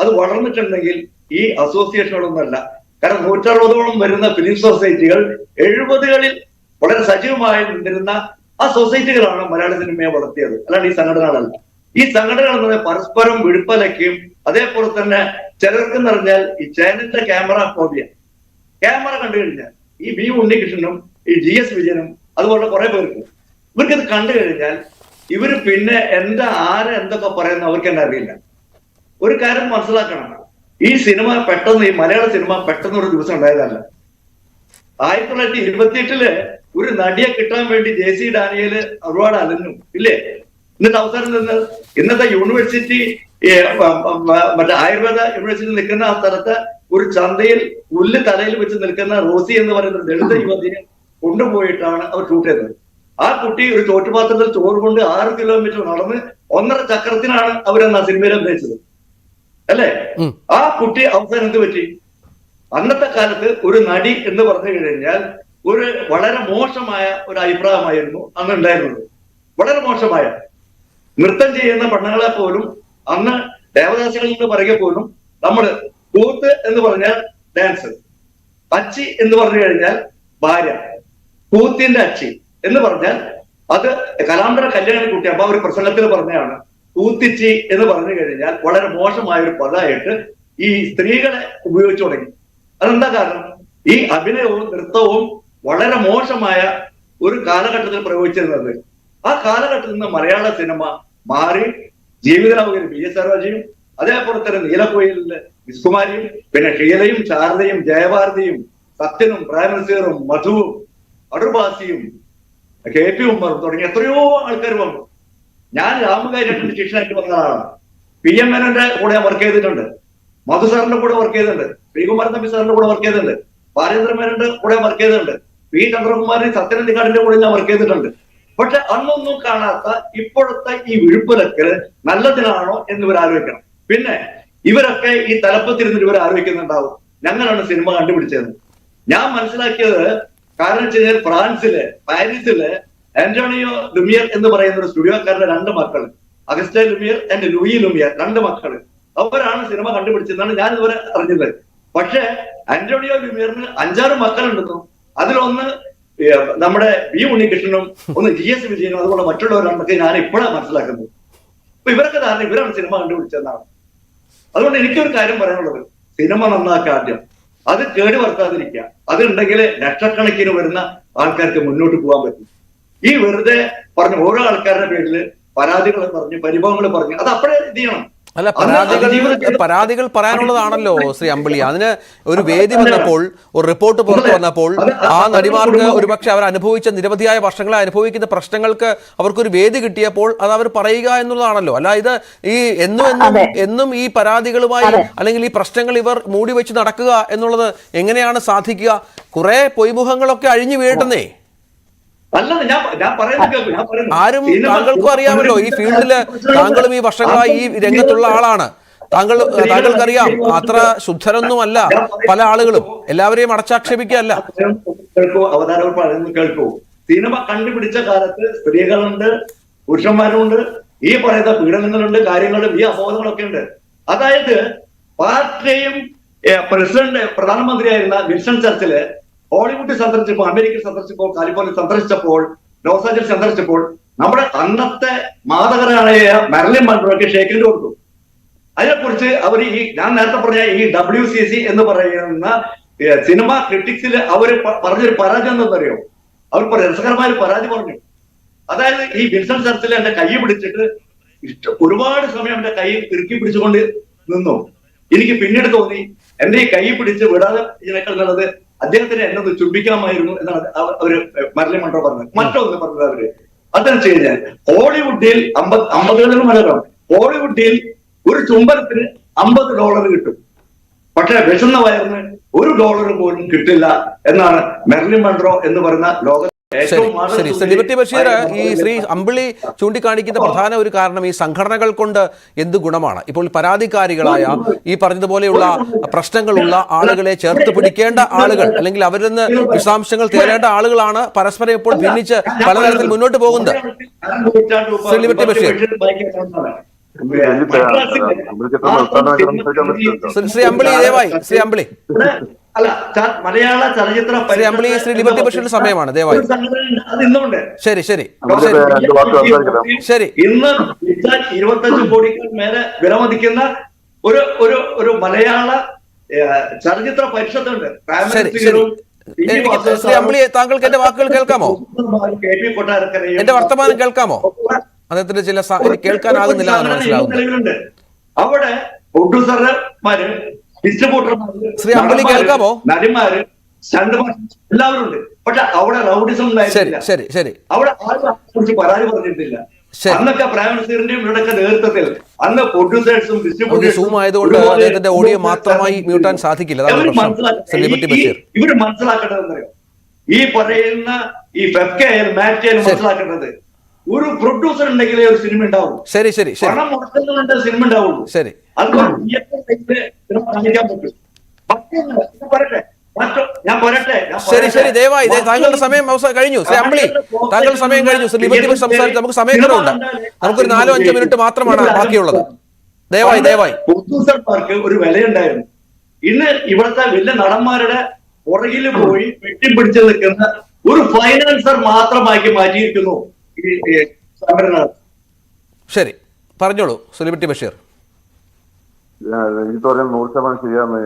അത് വളർന്നിട്ടുണ്ടെങ്കിൽ ഈ അസോസിയേഷനുകളൊന്നുമല്ല. കാരണം 160ഓളം വരുന്ന ഫിലിം സൊസൈറ്റികൾ 70കളിൽ വളരെ സജീവമായി നിന്നിരുന്ന ആ സൊസൈറ്റികളാണ് മലയാള സിനിമയെ വളർത്തിയത്, അല്ലാണ്ട് ഈ സംഘടനകളല്ല. ഈ സംഘടനകൾ എന്ന് പറഞ്ഞാൽ പരസ്പരം വിടുപ്പലയ്ക്കും അതേപോലെ തന്നെ ചിലർക്ക് എന്ന് പറഞ്ഞാൽ ഈ ചാനലിന്റെ ക്യാമറ ഫോബിയ. ക്യാമറ കണ്ടു കഴിഞ്ഞാൽ ഈ ബി ഉണ്ണികൃഷ്ണനും ഈ GS വിജയനും അതുപോലെ കുറെ പേർക്ക് ഇവർക്കിത് കണ്ടു കഴിഞ്ഞാൽ ഇവര് പിന്നെ ആരെ എന്തൊക്കെ പറയുന്ന അവർക്ക് തന്നെ അറിയില്ല. ഒരു കാര്യം മനസ്സിലാക്കണം, ഈ സിനിമ പെട്ടെന്ന്, ഈ മലയാള സിനിമ പെട്ടെന്ന് ഒരു ദിവസം ഉണ്ടായതല്ല. 1928 ഒരു നടിയെ കിട്ടാൻ വേണ്ടി JC ഡാനിയേൽ ഒരുപാട് അലഞ്ഞു ഇല്ലേ? എന്നിട്ട് അവസാനം നിന്ന് ഇന്നത്തെ യൂണിവേഴ്സിറ്റി മറ്റേ ആയുർവേദ യൂണിവേഴ്സിറ്റി നിൽക്കുന്ന ആ സ്ഥലത്ത് ഒരു ചന്തയിൽ പുല്ല് തലയിൽ വെച്ച് നിൽക്കുന്ന റോസി എന്ന് പറയുന്ന ദളിത യുവതിയെ കൊണ്ടുപോയിട്ടാണ് അവർ ഷൂട്ട് ചെയ്തത്. ആ കുട്ടി ഒരു ചോറ്റുപാത്രത്തിൽ ചോറ് കൊണ്ട് 6 കിലോമീറ്റർ നടന്ന് 1.5 ചക്രത്തിനാണ് അവരെന്ന് ആ സിനിമയിൽ അഭിനയിച്ചത് അല്ലേ? ആ കുട്ടി അവസാനം എന്ത് പറ്റി? അന്നത്തെ കാലത്ത് ഒരു നടി എന്ന് പറഞ്ഞു കഴിഞ്ഞാൽ ഒരു വളരെ മോശമായ ഒരു അഭിപ്രായമായിരുന്നു അന്ന് ഉണ്ടായിരുന്നത്. വളരെ മോശമായ നൃത്തം ചെയ്യുന്ന പെണ്ണുങ്ങളെ പോലും അന്ന് ദേവദാസികൾ എന്ന് പറയുക പോലും നമ്മൾ കൂത്ത് എന്ന് പറഞ്ഞാൽ ഡാൻസ്, അച്ചി എന്ന് പറഞ്ഞു കഴിഞ്ഞാൽ ഭാര്യ, കൂത്തിന്റെ അച്ചി എന്ന് പറഞ്ഞാൽ അത് കലാന്തര കല്യാണ കുട്ടി. അപ്പൊ ഒരു പ്രസംഗത്തിൽ പറഞ്ഞാണ് കൂത്തിച്ചി എന്ന് പറഞ്ഞു കഴിഞ്ഞാൽ വളരെ മോശമായ ഒരു പദമായിട്ട് ഈ സ്ത്രീകളെ ഉപയോഗിച്ചു തുടങ്ങി. അതെന്താ കാരണം? ഈ അഭിനയവും നൃത്തവും വളരെ മോശമായ ഒരു കാലഘട്ടത്തിൽ പ്രയോഗിച്ചിരുന്നത്. ആ കാലഘട്ടത്തിൽ നിന്ന് മലയാള സിനിമ മാറി ജീവിതരാവുകയും BS സരോജയും അതേപോലെ തന്നെ നീലക്കോയിലിലെ വിസ്കുമാരിയും പിന്നെ ഷീലയും ശാരദയും ജയഭാരതിയും സത്യനും പ്രേംനസീറും മധുവും അടൂർബാസിയും KP ഉമ്മറും തുടങ്ങിയ എത്രയോ ആൾക്കാർ വന്നു. ഞാൻ രാമകാര്യത്തിന്റെ ശിക്ഷനായിട്ട് വന്ന ആളാണ്. PM മേനോന്റെ കൂടെ വർക്ക് ചെയ്തിട്ടുണ്ട്, മധു സാറിന്റെ കൂടെ വർക്ക് ചെയ്തിട്ടുണ്ട്, ശ്രീകുമാരൻ തമ്പി സാറിന്റെ കൂടെ വർക്ക് ചെയ്തിട്ടുണ്ട്, ബാലേന്ദ്ര മേനോന്റെ കൂടെ വർക്ക് ചെയ്തിട്ടുണ്ട്, P ചന്ദ്രകുമാരി സത്യനന്ദിക്കാടിന്റെ കൂടെ ഞാൻ വർക്ക് ചെയ്തിട്ടുണ്ട്. പക്ഷെ അന്നൊന്നും കാണാത്ത ഇപ്പോഴത്തെ ഈ വിഴുപ്പലക്കൽ നല്ലതിനാണോ എന്ന് ഇവർ ആലോചിക്കണം. പിന്നെ ഇവരൊക്കെ ഈ തലപ്പത്തിരുന്നിട്ട് ഇവർ ആലോചിക്കുന്നുണ്ടാവും ഞങ്ങളാണ് സിനിമ കണ്ടുപിടിച്ചത്. ഞാൻ മനസ്സിലാക്കിയത് കാരണം വെച്ച് കഴിഞ്ഞാൽ ഫ്രാൻസിലെ പാരീസിലെ ആന്റോണിയോ ലുമിയർ എന്ന് പറയുന്ന ഒരു സ്റ്റുഡിയോക്കാരുടെ 2 മക്കൾ, Auguste Lumiere and Louis Lumiere, 2 മക്കൾ, അവരാണ് സിനിമ കണ്ടുപിടിച്ചതെന്നാണ് ഞാൻ ഇതുവരെ അറിഞ്ഞത്. പക്ഷെ ആന്റോണിയോ ലുമിയറിന് 5-6 മക്കളുണ്ടെന്നും അതിലൊന്ന് നമ്മുടെ ബി ഉണ്ണികൃഷ്ണനും ഒന്ന് GS വിജയനും അതുപോലെ മറ്റുള്ളവരാണെന്നൊക്കെ ഞാൻ ഇപ്പോഴാണ് മനസ്സിലാക്കുന്നത്. അപ്പൊ ഇവരൊക്കെ ധാരണ ഇവരാണ് സിനിമ കണ്ടുപിടിച്ചതെന്നാണ്. അതുകൊണ്ട് എനിക്കൊരു കാര്യം പറയാനുള്ളത്, സിനിമ നന്നാക്കുക ആദ്യം, അത് കേട് വരുത്താതിരിക്കുക. അതുണ്ടെങ്കിൽ ലക്ഷക്കണക്കിന് വരുന്ന ആൾക്കാർക്ക് മുന്നോട്ട് പോകാൻ പറ്റും. ഈ വെറുതെ പറഞ്ഞ് ഓരോ ആൾക്കാരുടെ പേരിൽ പരാതികൾ പറഞ്ഞ് പരിഭവങ്ങൾ പറഞ്ഞ് അത് അപ്പോഴേ ഇത് ചെയ്യണം. അല്ല, പരാതികൾ പറയാനുള്ളതാണല്ലോ ശ്രീ അമ്പിളി. അതിന് ഒരു വേദി വന്നപ്പോൾ, ഒരു റിപ്പോർട്ട് പുറത്തു വന്നപ്പോൾ ആ നടിമാർക്ക് ഒരുപക്ഷെ അവർ അനുഭവിച്ച നിരവധിയായ വർഷങ്ങളെ അനുഭവിക്കുന്ന പ്രശ്നങ്ങൾക്ക് അവർക്കൊരു വേദി കിട്ടിയപ്പോൾ അത് അവർ പറയുക എന്നുള്ളതാണല്ലോ. അല്ല, ഇത് ഈ എന്നും ഈ പരാതികളുമായി അല്ലെങ്കിൽ ഈ പ്രശ്നങ്ങൾ ഇവർ മൂടി വെച്ച് നടക്കുക എന്നുള്ളത് എങ്ങനെയാണ് സാധിക്കുക? കുറെ പൊയ്മുഖങ്ങളൊക്കെ അഴിഞ്ഞു വീഴുന്നേ. ആരും താങ്കൾക്കും അറിയാമല്ലോ, ഈ ഫീൽഡില് താങ്കളും ഈ വർഷങ്ങളായി ഈ രംഗത്തുള്ള ആളാണ്. താങ്കൾക്കറിയാം അത്ര ശുദ്ധരൊന്നുമല്ല പല ആളുകളും, എല്ലാവരെയും അടച്ചാക്ഷേപിക്കുകയല്ല. കേൾക്കൂ, സിനിമ കണ്ടുപിടിച്ച കാലത്ത് സ്ത്രീകളുണ്ട്, പുരുഷന്മാരുണ്ട്, ഈ പറയുന്ന പീഡനങ്ങളുണ്ട്, കാര്യങ്ങളും ഈ അബോധങ്ങളൊക്കെ ഉണ്ട്. അതായത് പാർട്ടിയും പ്രധാനമന്ത്രിയായിരുന്ന വിൻസ്റ്റൺ ചർച്ചില് ഹോളിവുഡ് സന്ദർശിച്ചപ്പോൾ, അമേരിക്ക സന്ദർശിച്ചപ്പോൾ, കാലിഫോർണിയ സന്ദർശിച്ചപ്പോൾ, ലോസ് ആഞ്ചലസ് സന്ദർശിച്ചപ്പോൾ നമ്മുടെ അന്നത്തെ മാതകരായ മെർലിൻ മൺറോയ്ക്ക് ഷേക്കിന്റെ കൊടുത്തു. അതിനെക്കുറിച്ച് അവർ ഞാൻ നേരത്തെ പറഞ്ഞ ഈ WCC എന്ന് പറയുന്ന സിനിമ ക്രിറ്റിക്സിൽ അവര് പറഞ്ഞൊരു പരാജയം എന്താണെന്നറിയോ? അവർ രസകരമായ ഒരു പരാതി പറഞ്ഞു. അതായത് ഈ വിൻസ്റ്റൺ ചർച്ചിൽ എന്റെ കൈ പിടിച്ചിട്ട് ഒരുപാട് സമയം എന്റെ കൈ ഇറുക്കി പിടിച്ചുകൊണ്ട് നിന്നു. എനിക്ക് പിന്നീട് തോന്നി എന്റെ ഈ കൈ പിടിച്ച് വിടാതെ ഇതിനേക്കാൾ നല്ലത് അദ്ദേഹത്തിന് എന്നത് ചുംബിക്കാമായിരുന്നു എന്നാണ് അവര് മെർലിൻ മൺറോ പറഞ്ഞത്. മറ്റൊന്ന് പറഞ്ഞത് അവര് അതെന്ന് വെച്ച് കഴിഞ്ഞാൽ ഹോളിവുഡിൽ 50കളിലും മനോരം ഹോളിവുഡിൽ ഒരു ചുംബനത്തിന് $50 കിട്ടും. പക്ഷെ വിശന്ന വയറിന് $1 പോലും കിട്ടില്ല എന്നാണ് മെർലിൻ മൺറോ എന്ന് പറയുന്ന ലോക. ശരി, ലിബർട്ടി ബഷീർ, ഈ ശ്രീ അമ്പിളി ചൂണ്ടിക്കാണിക്കുന്ന പ്രധാന ഒരു കാരണം ഈ സംഘടനകൾ കൊണ്ട് എന്ത് ഗുണമാണ്? ഇപ്പോൾ പരാതിക്കാരികളായ ഈ പറഞ്ഞതുപോലെയുള്ള പ്രശ്നങ്ങളുള്ള ആളുകളെ ചേർത്ത് പിടിക്കേണ്ട ആളുകൾ അല്ലെങ്കിൽ അവരിൽ നിന്ന് വിശദാംശങ്ങൾ തേടേണ്ട ആളുകളാണ് പരസ്പരം ഇപ്പോൾ ഭിന്നിച്ച് പലതരത്തിൽ മുന്നോട്ട് പോകുന്നത്. ശ്രീ ലിബർട്ടി ബഷീർ, ശ്രീ അമ്പിളി ദയവായി, ശ്രീ അമ്പിളി, അല്ല, മലയാള ചലച്ചിത്ര ശ്രീ അമ്പിളി, ശ്രീ ലിബർട്ടി ബഷീറിന്റെ സമയമാണ്, ദയവായി. അത് ഇന്നുണ്ട്. ശരി ശരി ശരി. ഇന്ന് 25 കോടിക്ക് മേലെ വിലമതിക്കുന്ന ഒരു ഒരു ഒരു മലയാള ചലച്ചിത്ര പരിഷത്തുണ്ട്. ശരി ശരി. ശ്രീ അമ്പിളി, താങ്കൾക്ക് എന്റെ വാക്കുകൾ കേൾക്കാമോ? എന്റെ വർത്തമാനം കേൾക്കാമോ? അദ്ദേഹത്തിന്റെ ചില കേൾക്കാനാകുന്നില്ല എന്നാണ് മനസ്സിലാവുന്നത്. അവിടെ പ്രൊഡ്യൂസർമാര്, ഡിസ്ട്രിബ്യൂട്ടർമാര്, ശ്രീ അമ്പിളി കേൾക്കാമോ? നടിമാര്, എല്ലാവരും ഉണ്ട്. പക്ഷെ അവിടെ റൗഡിസം ഉണ്ടായിട്ടില്ല. ശരി ശരി. അവിടെ ആരും കുറിച്ച് പരാതി പറഞ്ഞിട്ടില്ല. അന്നൊക്കെ പ്രൈം മിനിസ്റ്ററിന്റെയും ഇവരുടെയൊക്കെ നേതൃത്വത്തിൽ അന്ന് പ്രൊഡ്യൂസേഴ്സും സൂം ആയതുകൊണ്ട് അദ്ദേഹത്തിന്റെ ഓഡിയോ മാത്രമായി മ്യൂട്ടാൻ സാധിക്കില്ല. ഇവര് മനസ്സിലാക്കേണ്ടതെന്നറിയോ, ഈ പറയുന്ന ഈ ഫെഫ്കയായാലും മാറ്റായാലും മനസ്സിലാക്കേണ്ടത്, ഒരു പ്രൊഡ്യൂസർ ഉണ്ടെങ്കിലേ ഒരു സിനിമ ഉണ്ടാവും. ശരി ശരി. പണം മുടക്കുന്നുണ്ട് സിനിമ ഉണ്ടാവുള്ളൂ. ശരി. അതുകൊണ്ട് കാണിക്കാൻ പറ്റും. പറയട്ടെ, ഞാൻ പറയട്ടെ. ശരി ശരി. ദയവായി, താങ്കളുടെ സമയം കഴിഞ്ഞു. ശ്രീ അമ്പിളി, താങ്കളുടെ സമയം കഴിഞ്ഞു. ശ്രീ ലിബർട്ടി ബഷീർ സംസാരിച്ച് നമുക്ക് സമയക്കുറവുണ്ട്. നമുക്കൊരു 4-5 മിനിറ്റ് മാത്രമാണ് ബാക്കിയുള്ളത്. ദയവായി ദയവായി. പ്രൊഡ്യൂസർമാർക്ക് ഒരു വിലയുണ്ടായിരുന്നു. ഇന്ന് ഇവിടുത്തെ വലിയ നടന്മാരുടെ പുറകിൽ പോയി വെട്ടിപ്പിടിച്ച് നിൽക്കുന്ന ഒരു ഫൈനാൻസർ മാത്രമാക്കി മാറ്റിയിരിക്കുന്നു ഈ സംഘടന. ശരി, പറഞ്ഞോളൂ ശ്രീ ലിബർട്ടി ബഷീർ. എനിക്ക് പറയാൻ 100% ശരിയാണ്.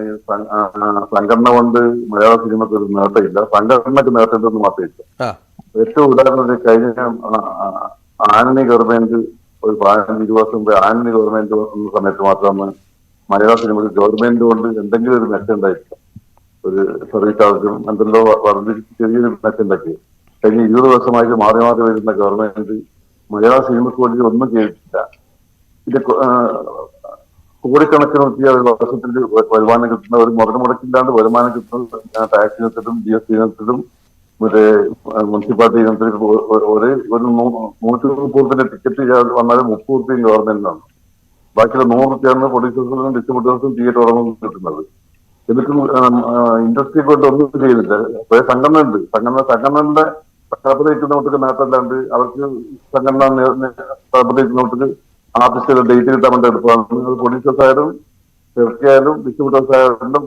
സംഘടന കൊണ്ട് മലയാള സിനിമക്ക് ഒരു നേട്ടമില്ല, സംഘടനക്ക് നേട്ടമുണ്ടെന്ന് മാത്രമില്ല. ഏറ്റവും ഉദാഹരണം കഴിഞ്ഞ ആന്റണി ഗവൺമെന്റ് ഒരു 15-20 വർഷം മുമ്പ് ആന്റണി ഗവൺമെന്റ് വന്ന സമയത്ത് മാത്രമാണ് മലയാള സിനിമക്ക് ഗവൺമെന്റ് കൊണ്ട് എന്തെങ്കിലും ഒരു മെച്ചം ഉണ്ടായിട്ടില്ല. ഒരു സർവീസ് ചാർജും എന്തെല്ലോ വർദ്ധിച്ച് ചെറിയൊരു മെച്ചം ഉണ്ടാക്കി. കഴിഞ്ഞ 20 വർഷമായിട്ട് മാറി മാറി വരുന്ന ഗവൺമെന്റ് മലയാള സിനിമക്ക് വേണ്ടി ഒന്നും ചെയ്തിട്ടില്ല. ഇത് കോടിക്കണക്കിന് നോക്കിയ ഒരു വർഷത്തിൽ വരുമാനം കിട്ടുന്ന, ഒരു മുടക്കില്ലാണ്ട് വരുമാനം കിട്ടുന്ന ടാക്സ് ഇനത്തിലും GST ഇനത്തിലും മറ്റേ മുനിസിപ്പാലിറ്റി ഇനത്തിലും ഒരു 130 ടിക്കറ്റ് വന്നാലും 30 രൂപയും ഗവൺമെന്റിനാണ്. ബാക്കിയുള്ള 100 രൂപയാണ് പ്രൊഡ്യൂസേഴ്സിനും ഡിസ്ട്രിബ്യൂട്ടേഴ്സും തിയേറ്റർ ഉടമകളും കിട്ടുന്നത്. എന്നിട്ടും ഇൻഡസ്ട്രി കൊണ്ട് ഒന്നും ചെയ്യുന്നില്ല. കുറെ സംഘടന ഉണ്ട്. സംഘടനയുടെ തലപ്പതിരിക്കുന്നവർക്ക് നേട്ടമല്ലാണ്ട് അവർക്ക് സംഘടന തലപ്പതിരിക്കുന്നവർക്ക് ആർട്ടിസ്റ്റുകൾ ഡേറ്റ് കിട്ടാൻ വേണ്ടി എടുപ്പാണ്. പ്രൊഡ്യൂസേഴ്സ് ആയാലും ആയാലും ഡിസ്ട്രിബ്യൂട്ടേഴ്സ് ആയാലും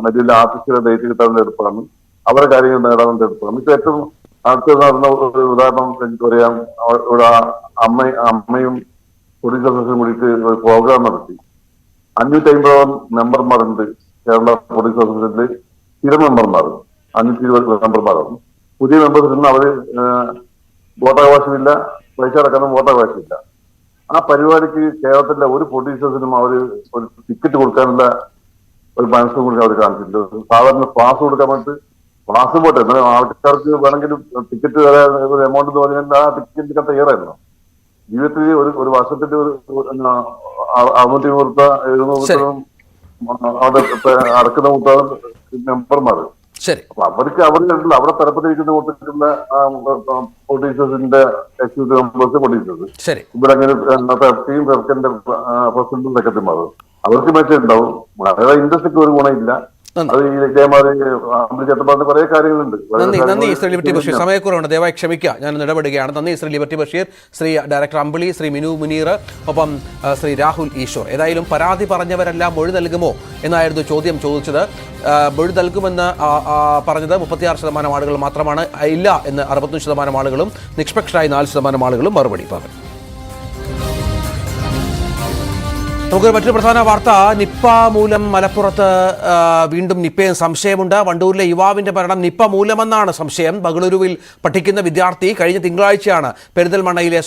മറ്റേ ആർട്ടിസ്റ്റുകളുടെ ഡേറ്റ് കിട്ടാൻ വേണ്ടി എടുപ്പാണ്. അവരുടെ കാര്യങ്ങൾ നേടാൻ വേണ്ടി എടുപ്പാണ്. ഇപ്പൊ ഏറ്റവും അടുത്ത് നടന്ന ഒരു ഉദാഹരണം എനിക്ക് പറയാം. ഇവിടെ അമ്മയും പ്രൊഡ്യൂസേഴ്സും കൂടിയിട്ട് ഒരു പ്രോഗ്രാം നടത്തി. 550 മെമ്പർമാരുണ്ട് കേരള പ്രൊഡ്യൂസേഴ്സ് അസോസിയേഷനിൽ. സ്ഥിരം മെമ്പർമാർ 520 മെമ്പർമാരാണ്. പുതിയ മെമ്പേഴ്സിൽ നിന്ന് അവര് വോട്ടവകാശമില്ല, പൈസ അടക്കണം, വോട്ടവകാശമില്ല. ആ പരിപാടിക്ക് കേരളത്തിലെ ഒരു പ്രൊഡ്യൂസേഴ്സിനും അവര് ഒരു ടിക്കറ്റ് കൊടുക്കാനുള്ള ഒരു മനസ്സും കൂടി അവർ കാണിച്ചിട്ടുണ്ട്. സാധാരണ പാസ് കൊടുക്കാൻ വേണ്ടി പാസ് പോട്ടെ, എന്നാലും ആൾക്കാർക്ക് വേണമെങ്കിൽ ടിക്കറ്റ് ഒരു എമൗണ്ട് എന്ന് പറഞ്ഞാൽ ആ ടിക്കറ്റ് തയ്യാറായിരുന്നു. ജീവിതത്തിൽ ഒരു വർഷത്തിന്റെ ഒരു 600 രൂപ 700 അവിടെ അടക്കുന്ന കൂട്ടാണ് മെമ്പർമാർ. അപ്പൊ അവർക്ക് അവിടെ തലപ്പത്തിരിക്കുന്ന കൂട്ടത്തിലുള്ള പ്രൊഡ്യൂസേഴ്സിന്റെ എക്സിക്യൂട്ടീവ് മെമ്പേഴ്സ് പ്രൊഡ്യൂസേഴ്സ് ഇവിടെ അങ്ങനെ ടീം പ്രസിഡന്റും സെക്രട്ടറിമാരും അവർക്ക് മെച്ചം ഉണ്ടാവും. മലയാള ഇൻഡസ്ട്രിക്ക് ഒരു ഗുണമില്ല. അത് കുറെ കാര്യങ്ങളുണ്ട്. നന്ദി ശ്രീ ലിബർട്ടി ബഷീർ. സമയക്കുറവുണ്ട്, ദയവായി ക്ഷമിക്കുക, ഞാൻ ഇടപെടുകയാണ്. നന്ദി ശ്രീ ലിബർട്ടി ബഷീർ, ശ്രീ ഡയറക്ടർ അമ്പിളി, ശ്രീ മിനു മുനീർ, ഒപ്പം ശ്രീ രാഹുൽ ഈശ്വർ. ഏതായാലും പരാതി പറഞ്ഞവരെല്ലാം മൊഴി നൽകുമോ എന്നായിരുന്നു ചോദ്യം ചോദിച്ചത്. മൊഴി നൽകുമെന്ന് പറഞ്ഞത് 36% ആളുകൾ മാത്രമാണ്. ഇല്ല എന്ന് 65% ആളുകളും, നിഷ്പക്ഷരായി 4% ആളുകളും മറുപടി പറഞ്ഞു. നമുക്ക് മറ്റൊരു പ്രധാന വാർത്ത. നിപ്പ മൂലം മലപ്പുറത്ത് വീണ്ടും നിപ്പയും സംശയമുണ്ട്. വണ്ടൂരിലെ യുവാവിന്റെ മരണം നിപ്പ മൂലമെന്നാണ് സംശയം. ബംഗളൂരുവിൽ പഠിക്കുന്ന വിദ്യാർത്ഥി കഴിഞ്ഞ തിങ്കളാഴ്ചയാണ് പെരിന്തൽമണ്ണയിലെ